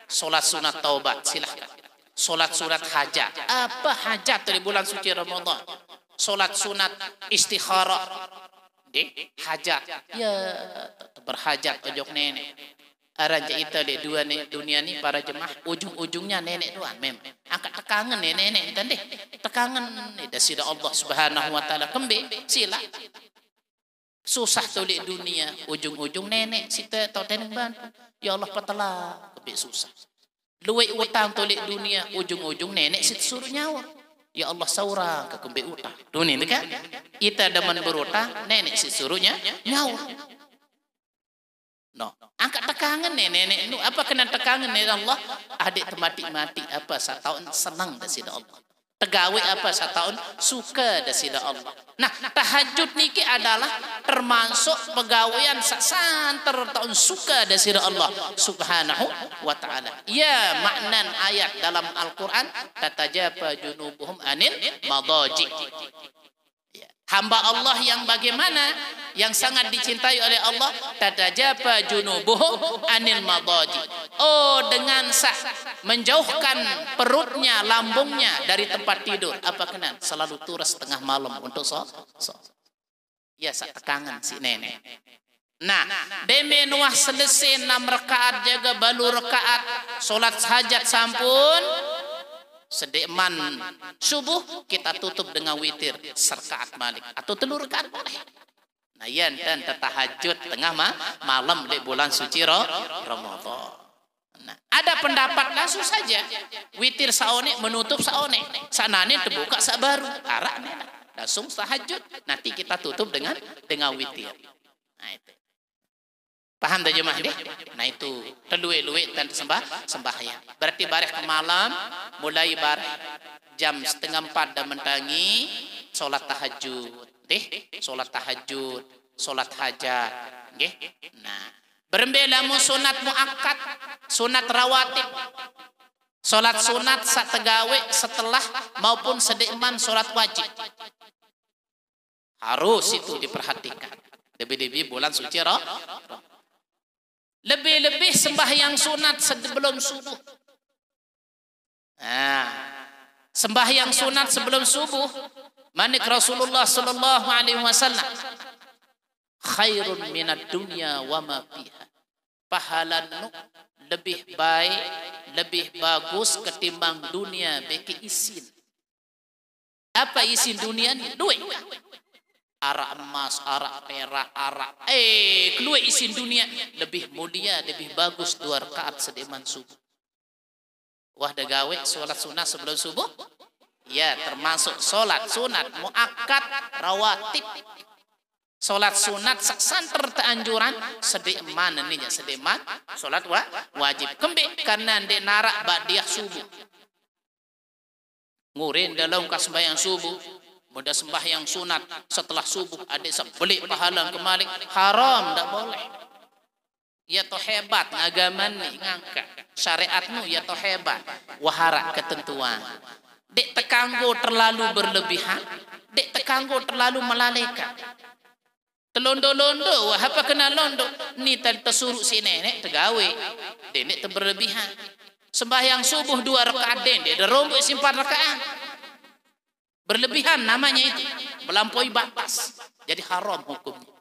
Salat sunat taubat silahkan. Salat sunat hajat. Apa hajat di bulan suci Ramadan? Salat sunat istikharah. Hajat. Ya, berhajat ojok nenek. Aran cerita di dua dunia ni para jemaah ujung-ujungnya nenek doang memang. Angkat tekangan nenek dan deh. Tekangan ni dah sida Allah Subhanahu wa taala kembe sila. Susah tolik dunia ujung-ujung nenek sita tau teneng bantu. Ya Allah patelah kembe susah. Luwek utang tolik dunia ujung-ujung nenek sit suruh nyawa. Ya Allah saurang ke kembe utang. Dunia ni kan? Kita demen berutang nenek sit suruhnya nyawa. No, angkat tekangan nenek nu apa kena tekangan nenek Allah adik mati apa setahun senang dah sida Allah tegawe apa setahun suka dah sida Allah. Nah tahajud niki adalah termasuk pegawaian santer tahun suka dah sida Allah Subhanahu wa taala. Ya maknan ayat dalam Al-Qur'an tatajafa junubuhum anil madaji. Hamba Allah yang bagaimana yang sangat dicintai oleh Allah tatajafa junubuhum anil madaji. Oh dengan menjauhkan perutnya lambungnya dari tempat tidur apa kena selalu turas tengah malam untuk ya sak tekangan si nenek. Nah deme nuah selesai 6 rakaat jaga balu rakaat solat hajat sampun sedekman subuh kita tutup dengan witir serkaat malik atau telur rakaat boleh. Nah yan dan tahajud tengah malam di bulan suci Ramadan. Nah, ada pendapat langsung saja witir saone menutup saone sanane terbuka sabaru arak langsung tahajud nanti kita tutup dengan witir. Nah itu paham dah jemaah deh. Nah itu terluwe-luwe dan sembahyang. Berarti barek ke malam mulai barek jam 3:30 dah mentangi solat tahajud. Deh, solat tahajud, solat hajat. Nggih. Nah, berembela mu sunat muakkad, sunat rawatib. Solat sunat sak tegawe setelah maupun sedekman solat wajib. Harus itu diperhatikan. Lebih-lebih bulan suci Ramadan. Lebih-lebih sembahyang sunat sebelum subuh. Nah, sembahyang sunat sebelum subuh. Manik Rasulullah sallallahu alaihi wasallam. Khairun minad dunya wa ma fiha. Pahalanu lebih baik, lebih bagus ketimbang dunia beki isin. Apa isin dunia ni? Duit. Arak emas, arak perak, arak keluar isin dunia lebih mulia, lebih bagus 2 rakaat sedekman subuh. Wah dah gawe solat sunat sebelum subuh? Ya termasuk solat sunat muakkad rawatib. Solat sunat santer teanjuran sedekman ni sedekman solat wajib kembe karena ndek narak ba'diyah subuh. Ngurin dalam kasbayang subuh. Mudah sembahyang sunat setelah subuh ada sebelik pahala kembali haram tak boleh. Ya to hebat ngagaman ni ngangkat syariatmu ya to hebat wahara ketentuan. Dek tekanggo terlalu berlebihan, dek tekanggo terlalu melalaikan. Telondo-londo wah apa kena londo ni tersuruh si nenek tegawe. Nenek terberlebihan. Sembahyang subuh 2 rakaat dia rombok 4 rakaat. Berlebihan namanya itu, melampaui batas. Jadi haram hukumnya.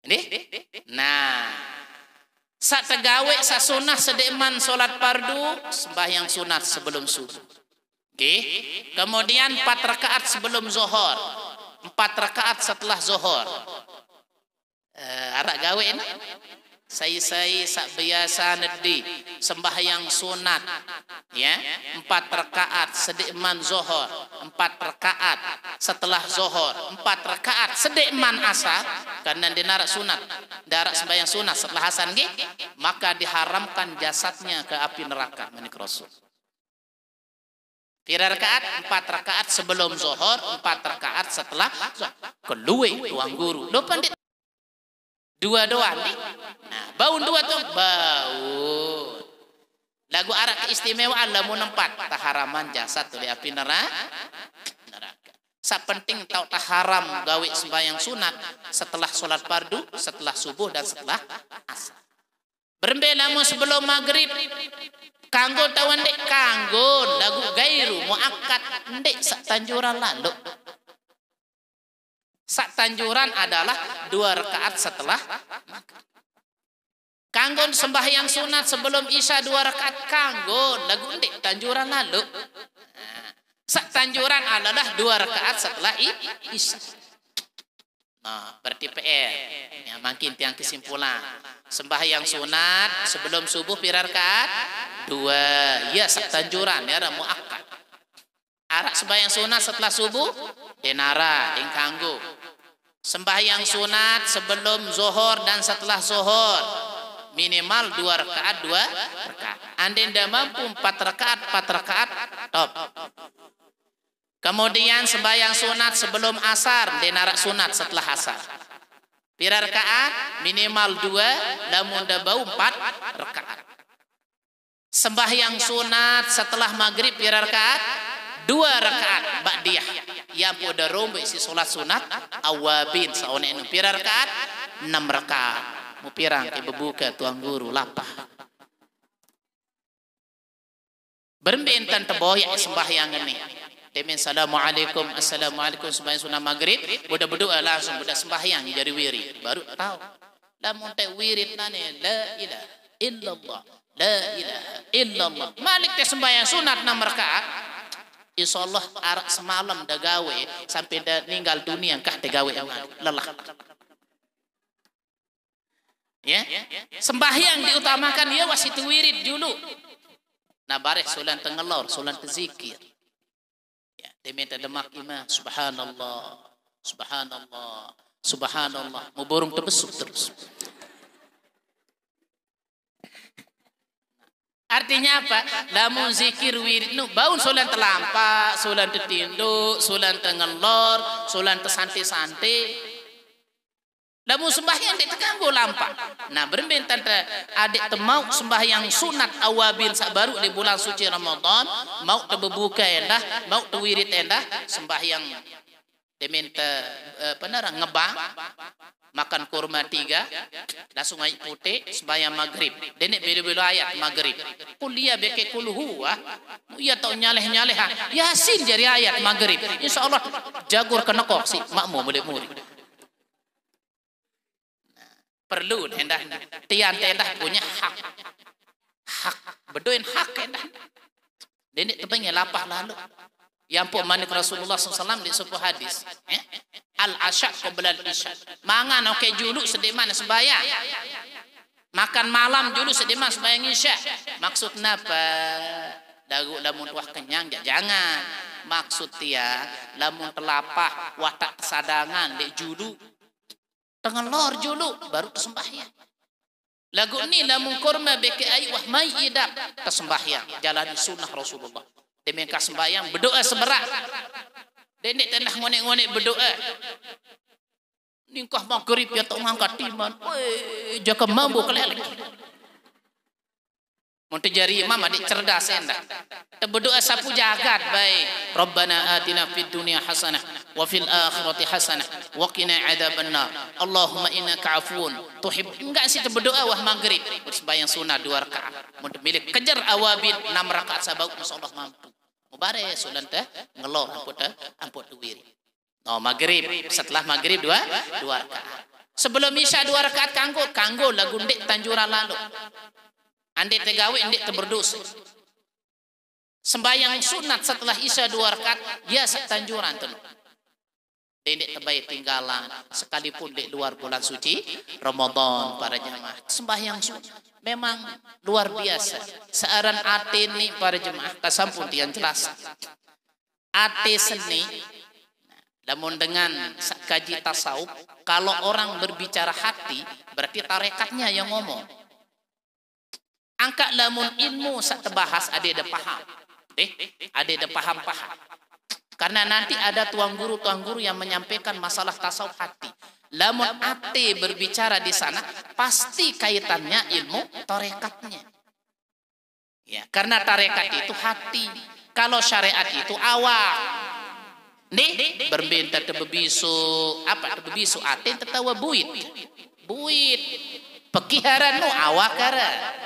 Ini? Nah, saat tegawe sa sunah sedekman solat fardu, sembahyang sunat sebelum subuh. Okay. Kemudian 4 rakaat sebelum zuhur, 4 rakaat setelah zuhur. Arak gawe ini? Saya sak biasa nedi sembahyang sunat ya 4 rakaat sedekman zuhur 4 rakaat setelah zuhur 4 rakaat sedekman asar karena dinarak sunat darak sembahyang sunat setelah asar nggih maka diharamkan jasadnya ke api neraka menik Rasul. 3 rakaat 4 rakaat sebelum zuhur 4 rakaat setelah keluwe tuang guru depan dua doang nih. Nah, baun 2 tuh baun. Lagu arak keistimewaan lamun 4 taharaman jasad oleh api neraka. Sa penting tahu taharam gawe sembahyang sunat setelah solat fardu, setelah subuh dan setelah asar. Berembelamu sebelum maghrib. Kanggo tawan dek kanggo lagu gairu muakkad ndek sak tanjuran lalu. Sak tanjuran adalah 2 rakaat setelah maghrib. Kanggo sembahyang sunat sebelum Isya 2 rakaat kanggo lagu ndik tanjuran lalu. Sak tanjuran adalah 2 rakaat setelah Isya. Nah, berarti PR. Ya, makin tiang kesimpulan. Sembahyang sunat sebelum subuh pira rakaat? 2. Ya, sak tanjuran ya muakkad. Arak sembahyang sunat setelah subuh denara ing kanggo. Sembahyang sunat sebelum zuhur dan setelah zuhur minimal 2 rakaat 2 rakaat. Andai ndak mampu 4 rakaat top. Kemudian sembahyang sunat sebelum asar denara sunat setelah asar. Pira rakaat? Minimal 2, lamun ndak bau 4 rakaat. Sembahyang sunat setelah maghrib pira rakaat? 2 rakaat ba'diyah. Ya poda rombe si salat sunat awabin saone anu pira rakaat? 6 rakaat. Mu pirang ke bebuka tuang guru lapah. Berbentan teboyak sembahyang ini. Demen assalamualaikum sembahyang sunat maghrib, budak berdoa langsung budak sembahyang jadi wirid. Baru tahu. Lamun teh wirid nane la ilaha illallah. La ilaha illallah. Malik teh sembahyang sunat 6 rakaat. Insyaallah arak semalam dah gawe sampai dah ninggal dunia kah teh gawe lelah. Ya, sembahyang diutamakan ya wasitu wirid dulu. Nah bareh solan tengelor, solan tezikir. Ya, demeta demak imah subhanallah, subhanallah, subhanallah. Mau borong terbesuk terus. Artinya apa? Lamun zikir wirid nu baun solan telampak, solan tetinduk, solan tengelor, solan tesantai-santai. Lamun sembahyang dek terganggu lampak. Nah berbentan adik temau sembahyang sunat awabin sak baru di bulan suci Ramadan, mau terbuka endah, mau terwirid endah, sembahyang diminta penarang ngebang, makan kurma 3, langsung air putih, sembahyang maghrib. Denek beda-beda ayat maghrib. Kuliah beke kuluhuah, ia tahu nyaleh-nyaleh. Yasin jadi ayat maghrib. Insyaallah jagur kenekok si makmu boleh murid. Perlu hendak tian tendah punya hak bedoin hak hendak denek tebengnya lapah lalu yang pun manik Rasulullah SAW di sebuah hadis al asya qabla al isya mangan oke julu sediman sembahyang makan malam julu sediman sembahyang isya maksud napa dagu lamun wah kenyang jangan maksud dia lamun telapah wah tak sadangan dek julu tengelor julu baru sembahyang. Lagu ni lamun kurma beke ai wah mai idap sembahyang jalani sunnah Rasulullah. Demikian ka sembahyang berdoa seberat. Denek tenah ngonek-ngonek berdoa. Ningkah maghrib ya tak ngangkat timan. Weh jaka mambu kelelek. Mun jari imam adik cerdas endah. Berdoa sapu jagat baik. Rabbana atina fid dunya hasanah wa fil akhirati hasanah wa qina adzabannar. Allahumma innaka afuwun tuhib. Enggak sih berdoa wah maghrib. Sembahyang sunat 2 rakaat. Mun milik kejar awabid 6 rakaat sabau insyaallah mampu. Mubare sunan teh ngelor amput wiri. No maghrib setelah maghrib 2 rakaat. Sebelum isya 2 rakaat kanggo lagu ndik tanjuran lalu. Ande tegawe ande berdosa. Sembahyang sunat setelah isya 2 rakaat ya sak tanjuran tu. Dendek terbaik tinggalan sekalipun di luar bulan suci Ramadan para jemaah. Sembahyang sunat memang luar biasa. Searan ate ni para jemaah kasampun tiang jelas. Ate seni namun dengan kaji tasawuf kalau orang berbicara hati berarti tarekatnya yang ngomong. Angkat lamun ilmu sak terbahas ada paham. Ada paham. Karena nanti ada tuang guru yang menyampaikan masalah tasawuf hati. Lamun ate berbicara di sana pasti kaitannya ilmu tarekatnya. Ya, karena tarekat itu hati. Kalau syariat itu awak. Nih berbeda tebebisu apa tebebisu ate tertawa buit. Pekiharan nu awakara.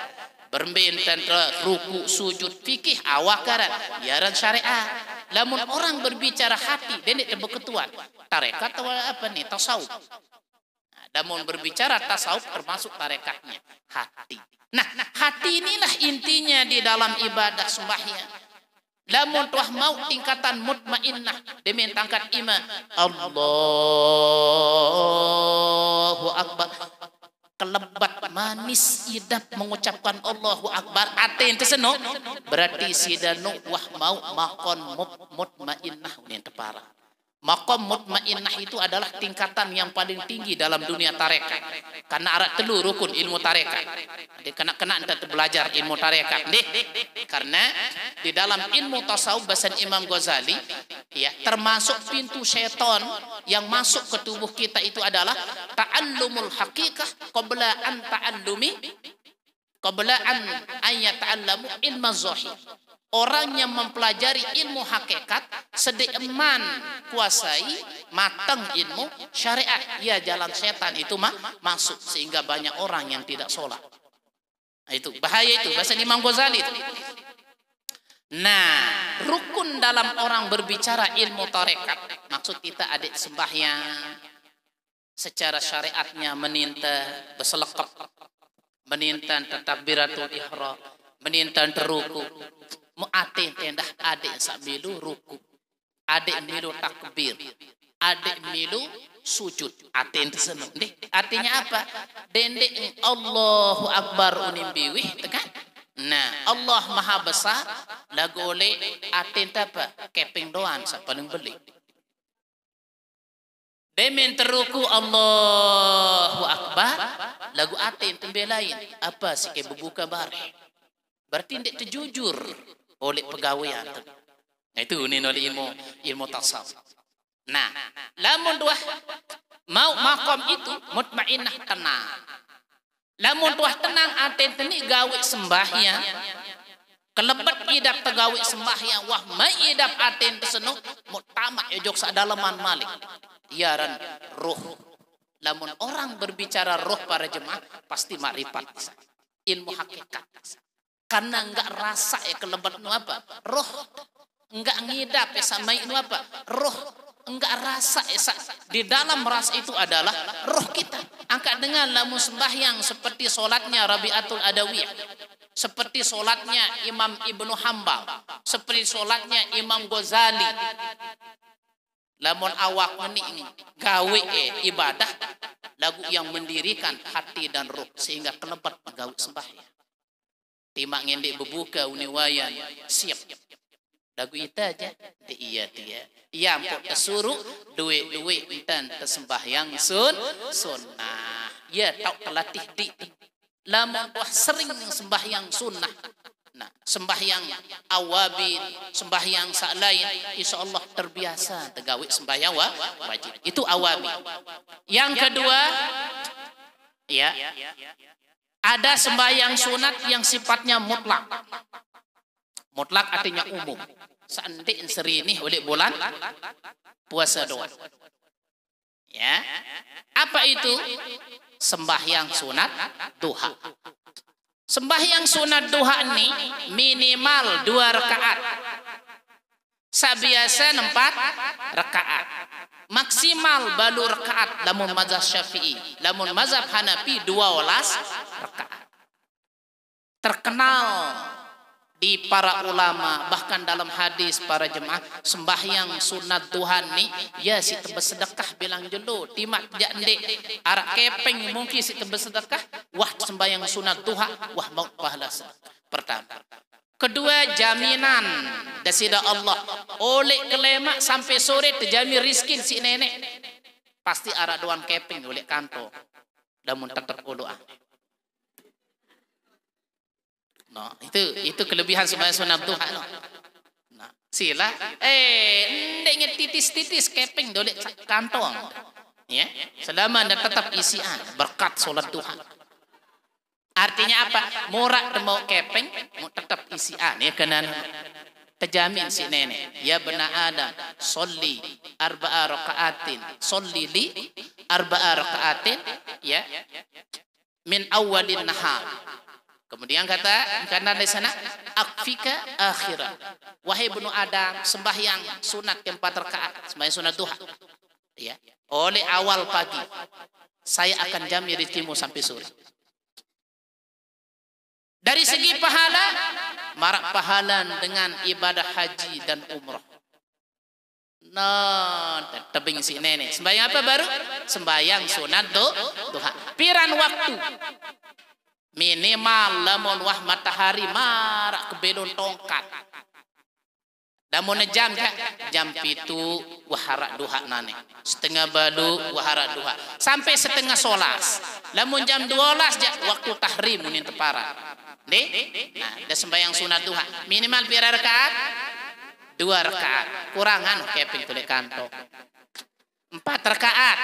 Berbentan ruku sujud fikih awakaran yaran syariat. Lamun orang berbicara hati denek tebeketuan tarekat atau apa nih tasawuf. namun berbicara tasawuf termasuk tarekatnya hati. Nah, hati inilah intinya di dalam ibadah sembahyang. Lamun tuah mau tingkatan mutmainnah demi tangkat iman. Allahu Akbar. Kelebat manis idap mengucapkan Allahu Akbar. Ate ente seno berarti sidanu wah mau makon mutmainnah ini tepara. Maqam mutmainnah itu adalah tingkatan yang paling tinggi dalam dunia tarekat. Karena arat telu rukun ilmu tarekat. Dia kena ente belajar ilmu tarekat. Karena di dalam ilmu tasawuf bahasa Imam Ghazali, ya, termasuk pintu syaitan yang masuk ke tubuh kita itu adalah ta'allumul haqiqah qabla an yata'allamu ilmu zahir. Orang yang mempelajari ilmu hakikat sedeman kuasai matang ilmu syariat, ya jalan setan itu masuk sehingga banyak orang yang tidak sholat. Nah, itu bahaya itu bahasa Imam Ghazali itu. Nah, rukun dalam orang berbicara ilmu tarekat, maksud kita adik sembahyang secara syariatnya meninta berselekap, meninta takbiratul ihram, meninta teruku. Mu'atin tendah adik samilu ruku, adik milu takbir, adik milu sujud. Atin tersebut deh. Artinya apa? Dendek Allahu Akbar unim biwih tekan. Nah, Allah Maha Besar lagu oleh atin apa? Keping doan paling beli. Demen teruku Allahu Akbar lagu atin tembelain apa sih ke bubuka bare. Berarti ndek terjujur oleh pegawaian. Nah, itu ini oleh ilmu tasawuf. Nah, lamun dua mau makom itu mutmainnah tenang. Lamun dua tenang aten teni gawe sembahyang. Kelebet idap tegawe sembahyang wah mai idap aten tesenuk mutamak ejok sadalaman malik. Iaran ruh. Lamun orang berbicara roh para jemaah pasti makrifat. Ilmu hakikat. Karena enggak rasa kelebet nu apa? Roh enggak ngidap sama itu apa? Roh enggak rasa di dalam rasa itu adalah roh kita. Angkat dengan lamun sembahyang seperti solatnya Rabi'atul Adawiyah, seperti solatnya Imam Ibnu Hambal, seperti solatnya Imam Ghazali. Lamun awak mening gawe ibadah lagu yang mendirikan hati dan roh sehingga kelebet gawe sembahyang. Timak ngendek berbuka uniwayan siap lagu itu aja iya ampun tersuruh duit intan tersembahyang sunnah ya tau terlatih di lamun wah sering sembahyang sunnah. Nah, sembahyang awabin, sembahyang lain insyaallah terbiasa tegawe sembahyang wajib itu awabin. Yang kedua ya ada sembahyang sunat yang sifatnya mutlak. Mutlak artinya umum. Seandainya serini oleh bulan puasa doa. Ya. Apa itu? Sembahyang sunat duha. Sembahyang sunat duha ini minimal 2 rakaat. Sabiasa 4 rakaat. Maksimal balu rakaat lamun mazhab Syafi'i, lamun mazhab Hanafi 12 rakaat. Terkenal di para ulama bahkan dalam hadis para jemaah sembahyang sunat duha ni ya si tebes sedekah bilang jelo timak jande arak kepeng mungkin si tebes sedekah wah sembahyang sunat duha wah mau pahala sedekah. Pertama. Kedua, jaminan dasida Allah oleh kelemak sampai sore terjamin rizkin si nenek pasti arah doan keping oleh kanto namun tetap doa. No, itu kelebihan sembahyang sunat duha. No. Nah, sila ndek titis-titis keping oleh kantong. Ya, selama anda tetap isian berkat salat duha. Artinya apa? Murah mau kepeng, mau tetap isian ya kena terjamin si nenek. Ya bena Adam, sholli arba'a rakaatin, sholli li arba'a rakaatin ya min awalin nahar. Kemudian kata karena di sana akfika akhirat. Wahai benu Adam, sembahyang sunat 4 rakaat, sembahyang sunat duha. Ya, oleh awal pagi saya akan jamin rezekimu sampai sore. Dari segi pahala, marak pahala dengan ibadah haji dan umrah. Nah, tebing si nenek. Sembayang apa baru? Sembayang sunat duha. Piran waktu. Minimal lamun wah matahari marak kebelon tongkat. Damun jam kan? Jam pitu wahara duha nane. Setengah balu wahara duha. Sampai setengah solas. Lamun jam 12 waktu tahrim munin tepara. Nah, ada sembahyang sunat duha. Minimal pira rakaat? 2 rakaat. Kurangan keping tulik kanto. 4 rakaat.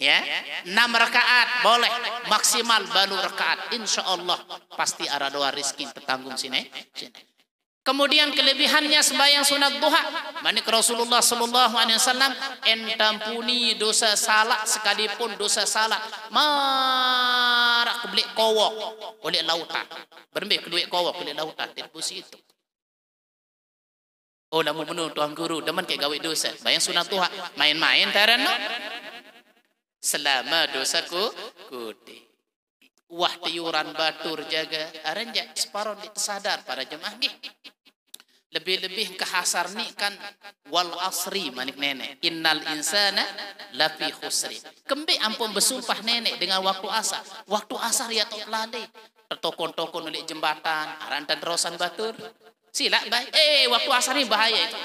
Ya, 6 rakaat boleh. Maksimal balu rakaat. Insya Allah pasti ada doa rizki tertanggung sini. Kemudian kelebihannya sembahyang sunat duha. Manik Rasulullah sallallahu alaihi wasallam entampuni dosa salah sekalipun dosa salah. Marak kebelik kowok oleh lautan. Berembik keduik kowok oleh lautan. Dia busi itu. Oh, namun benar tuan guru. Deman kayak gawe dosa. Bayang sunat duha. Main-main taran no. Selama dosaku kude. Wah tiuran batur jaga. Aranjak separuh sadar para jemaah nih. Lebih-lebih kehasar nih kan wal asri manik nenek. Innal insana lafi khusri. Kembe ampun bersumpah nenek dengan waktu asar. Waktu asar ya tok lade. Tertokon-tokon oleh jembatan. Arantan terusan batur. Sila baik. Waktu asar ini bahaya itu.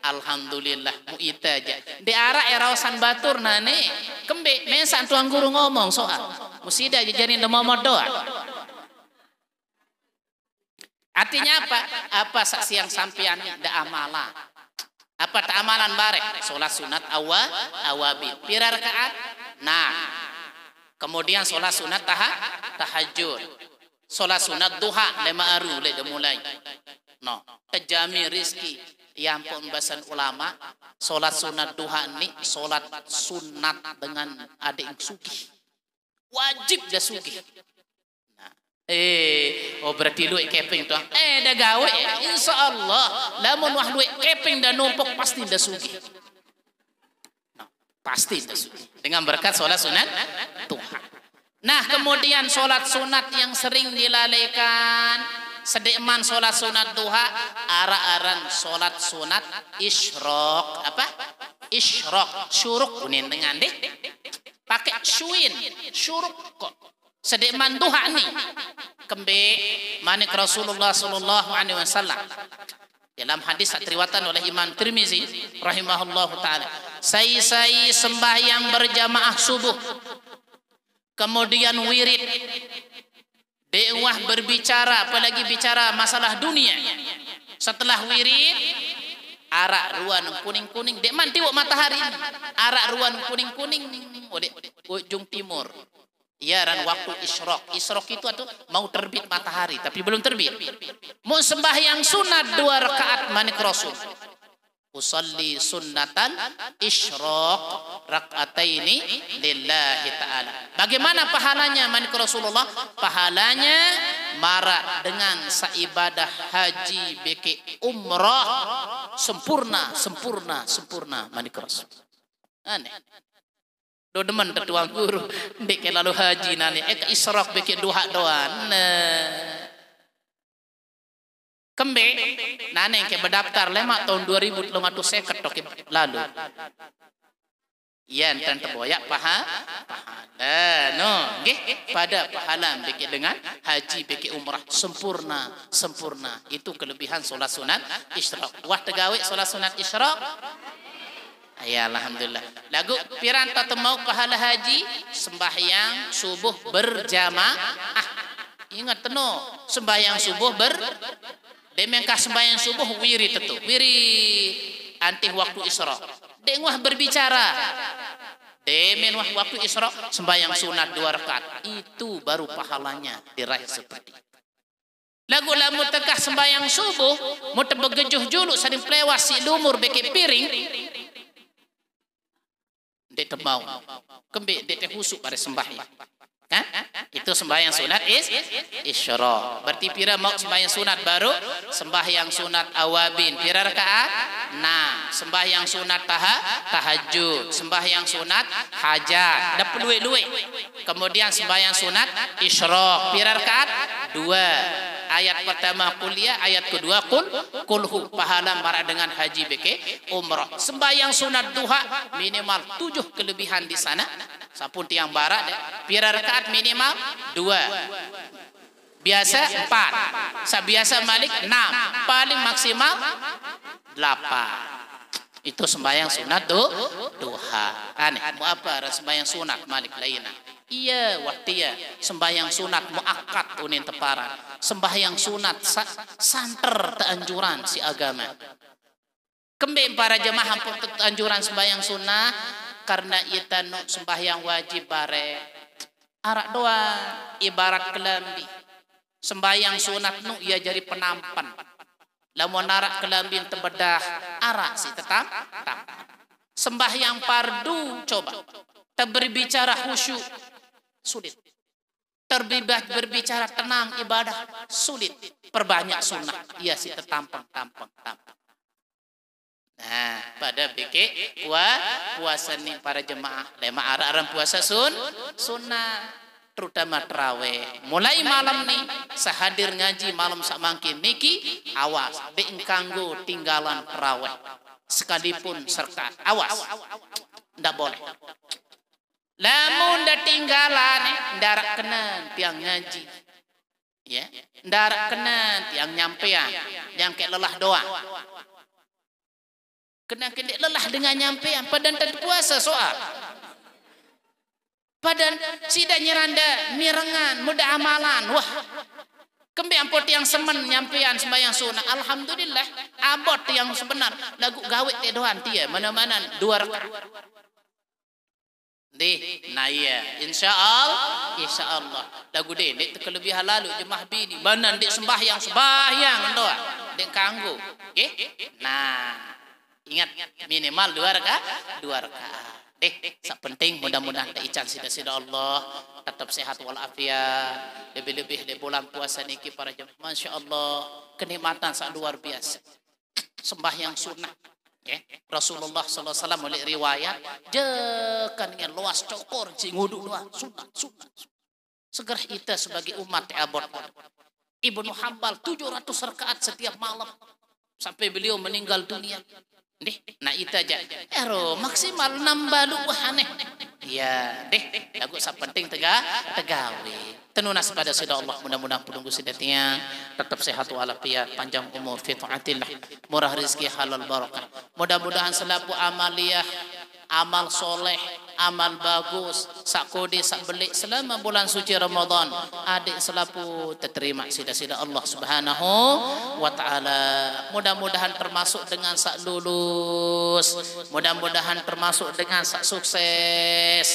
Alhamdulillah muita aja. Di arah erawasan batur nane. Kembe mesan tuang guru ngomong soal. Musida jadi demomot doa. Artinya apa? Apa saksi yang sampean da amalan? Apa tak amalan barek? Salat sunat awabin. Pira rakaat? Nah. Kemudian salat sunat tahajud. Salat sunat duha lema aru le mulai. No, kejami rizki. Yang pembahasan ulama, salat sunat duha ni salat sunat dengan adik suki. Wajib dah suki. Berarti duit keping tu. Dah gawe. InsyaAllah. Lamun wah duit keping dah numpuk pasti dah sugi. Pasti dah sugi. Dengan berkat solat sunat Tuhan. Nah kemudian solat sunat yang sering dilalaikan. Sedekman solat sunat duha. Ara-aran solat sunat isyrok. Apa? Isyrok. Syuruk kuning dengan deh. Pakai syuin. Syuruk kok. Sedekman duha ni kembe manik Rasulullah sallallahu alaihi wasallam dalam hadis riwayatan oleh Imam Tirmizi rahimahullahu taala sai sembahyang berjamaah subuh kemudian wirid dewa berbicara apalagi bicara masalah dunia setelah wirid arak ruan kuning-kuning dek man tiwuk matahari arak ruan kuning-kuning oleh ujung timur. Ya dan waktu isyrok. Isyrok itu atau mau terbit matahari tapi belum terbit. Mau sembahyang sunat 2 rakaat manik Rasul. Usalli sunnatan isyrok rakaataini lillahi ta'ala. Bagaimana pahalanya manik Rasulullah? Pahalanya marak dengan saibadah haji beki umrah sempurna manik Rasul. Aneh. Do demen tertuang guru dek lalu haji nani isyraq beki duha doan kembe nane ke berdaftar lemak tahun 2050 tok lalu iya enten terboyak pahala no nggih pada pahala beki dengan haji beki umrah sempurna itu kelebihan solat sunat isyraq wah tegawe solat sunat isyraq. Ya alhamdulillah. Lagu piran tatemau pahala haji sembahyang subuh berjamaah. Ingat teno sembahyang subuh demengkah sembahyang subuh wiri tetu. Wiri antih waktu isra. Dengwah berbicara. Demen wah waktu isra sembahyang sunat 2 rakaat. Itu baru pahalanya diraih seperti. Lagu lamu tekah sembahyang subuh mau tebegejuh juluk saling plewas si lumur beki piring. Dek temau kembe dek teh husuk pada sembahyang Itu sembahyang sunat isyraq. Berarti pira mau sembahyang sunat baru? Sembahyang sunat awabin. Pira rakaat? 6. Sembahyang sunat tahajud. Sembahyang sunat hajat. Dapat duit-duit. Kemudian sembahyang sunat isyraq. Pira rakaat? 2. Ayat pertama kuliah, ayat kedua kulhu, pahala marah dengan haji beke umrah. Sembahyang sunat duha minimal 7 kelebihan di sana. Sapun tiang barat pira rakaat minimal 2. Biasa 4. Biasa Malik 6. Paling maksimal 8. Itu sembahyang sunat duha. Aneh, mau apa sembahyang sunat Malik lainnya? Iya, waktiya sembahyang sunat muakkad unin teparan. Sembahyang sunat santer teanjuran si agama. Kembali para jemaah pun teanjuran sembahyang sunat karena ita no sembahyang wajib bare arak doa ibarat kelambi. Sembahyang sunat nu ia jadi penampan. Lamun arak kelambi tebedah arak si tetap. Sembahyang fardu coba berbicara khusyuk sulit. Berbicara tenang ibadah sulit. Perbanyak sunnah. Iya sih tampang. Nah, pada BK puasa nih para jemaah. Lema arah puasa sunnah. Terutama terawih. Mulai malam nih sehadir ngaji malam samangkin niki awas. Beengkanggo tinggalan terawih. Sekalipun serta awas. Ndak boleh. Lamun dah tinggalan ndarak kenan tiang ngaji. Ya, ndarak kenan tiang nyampean, yang kayak lelah doa. Kena lelah dengan nyampean padan tak puasa soal. Padan sida nyeranda mirengan muda amalan. Wah. Kembe ampot yang semen nyampean sembahyang sunat. Alhamdulillah abot yang sebenar lagu gawe te doan tia mana-mana 2 rakaat. Nah iya, insya Allah. Lagu dek kelebihan lalu jemaah bini. Mana dek sembahyang doa, dek kanggu. Okay? Nah, ingat minimal 2 rakaat. Sak penting mudah-mudahan ican sida Allah tetap sehat walafiat. Lebih-lebih di bulan puasa niki para jemaah. Masya Allah, kenikmatan sangat luar biasa. Sembahyang sunnah. Rasulullah SAW oleh riwayat jekan dengan luas cokor cingudu doa sunat. Segera kita sebagai umat abot Ibnu Hambal 700 rakaat setiap malam sampai beliau meninggal dunia. Nah itu aja. Maksimal nambah lu aneh. Ya, lagu penting tegawi. Tenunas pada sida Allah mudah-mudahan penunggu sidatinya tetap sehat walafiat, panjang umur, fi taatillah, murah rezeki, halal barakah. Mudah-mudahan selaku amaliyah, amal soleh, amal bagus, sak kode sak belik selama bulan suci Ramadan, adik selaku terterima sida-sida Allah Subhanahu wa taala. Mudah-mudahan termasuk dengan sak lulus, mudah-mudahan termasuk dengan sak sukses.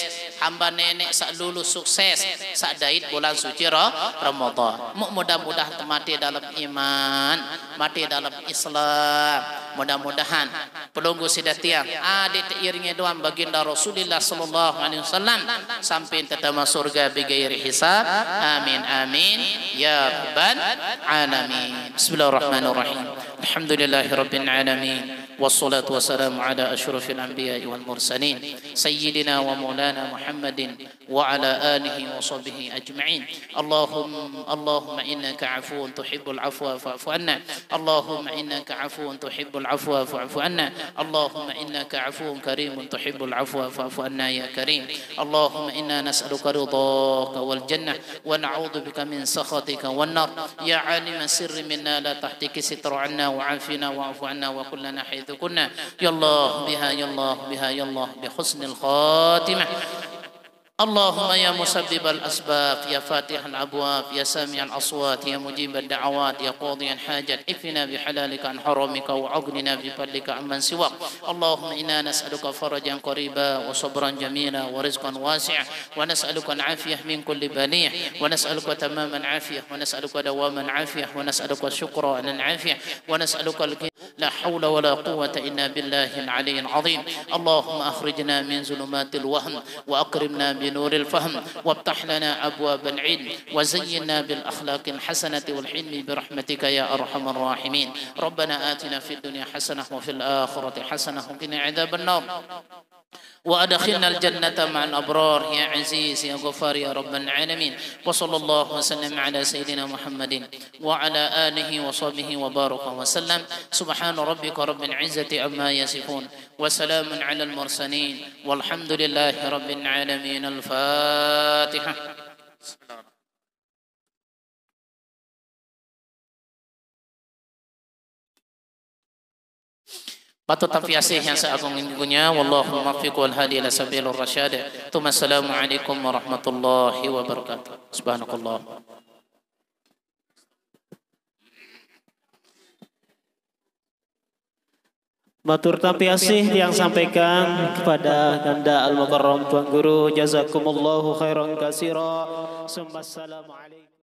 Hamba nenek sak lulus sukses, sak daid bulan suci Ramadan. Mudah-mudahan mati dalam iman, mati dalam Islam. Mudah-mudahan pelunggu sidatiang adik iringnya doang baginda Rasulullah sallallahu alaihi wasallam sampai tetama surga bighairi hisab. Amin amin ya rabbal alamin. Bismillahirrahmanirrahim. Alhamdulillahirabbil alamin. والصلاة والسلام على أشرف الأنبياء والمرسلين سيدنا ومولانا محمد وعلى آله وصحبه أجمعين. اللهم إنك عفو تحب العفو فاعف عنا. اللهم إنك عفو تحب العفو فاعف عنا. اللهم إنك عفو كريم تحب العفو فاعف عنا يا كريم. اللهم إنا نسألك رضاك والجنة ونعوذ بك من سخطك والنار. يا عالم السر منا لا تحتك ستر عنا وعافنا واعف عنا وكلنا حيث كنا. يا الله بها يا الله بها يا الله بحسن الخاتمة. اللهم يا مسبب الأسباب يا فاتح الأبواب يا سامع الأصوات يا مجيب الدعوات يا قاضي الحاجات اكفنا بحلالك عن حرامك وعغننا بفضلك عمن سواك. اللهم إنا نسألك فرجا قريبا وصبرا جميلا ورزقا واسعا ونسألك العافية من كل بلية ونسألك تماما عافية ونسألك دواما عافية ونسألك الشكر على العافية ونسألك لا حول ولا قوة إلا بالله العلي العظيم. اللهم أخرجنا من ظلمات الوهم وأكرمنا بنور الفهم وافتح لنا أبواب العلم وزينا بالأخلاق الحسنة والحلم برحمتك يا أرحم الراحمين. ربنا آتنا في الدنيا حسنة وفي الآخرة حسنة وقنا عذاب النار وأدخلنا الجنة مع الأبرار يا عزيز يا غفار يا رب العالمين. وصلى الله وسلم على سيدنا محمد وعلى آله وصحبه وبارك وسلم. سبحان ربك رب العزة عما يصفون وسلام على المرسلين والحمد لله رب العالمين. الفاتحة. Patut tafiasih yang seagung minggunya. Wallahu muwaffiq wal hadi ila sabilir rasyad. Assalamualaikum warahmatullahi wabarakatuh. Subhanakallah. Matur tapiasih yang sampaikan kepada Ganda Al-Mukarram Tuan Guru. Jazakumullahu khairan katsira. Assalamualaikum.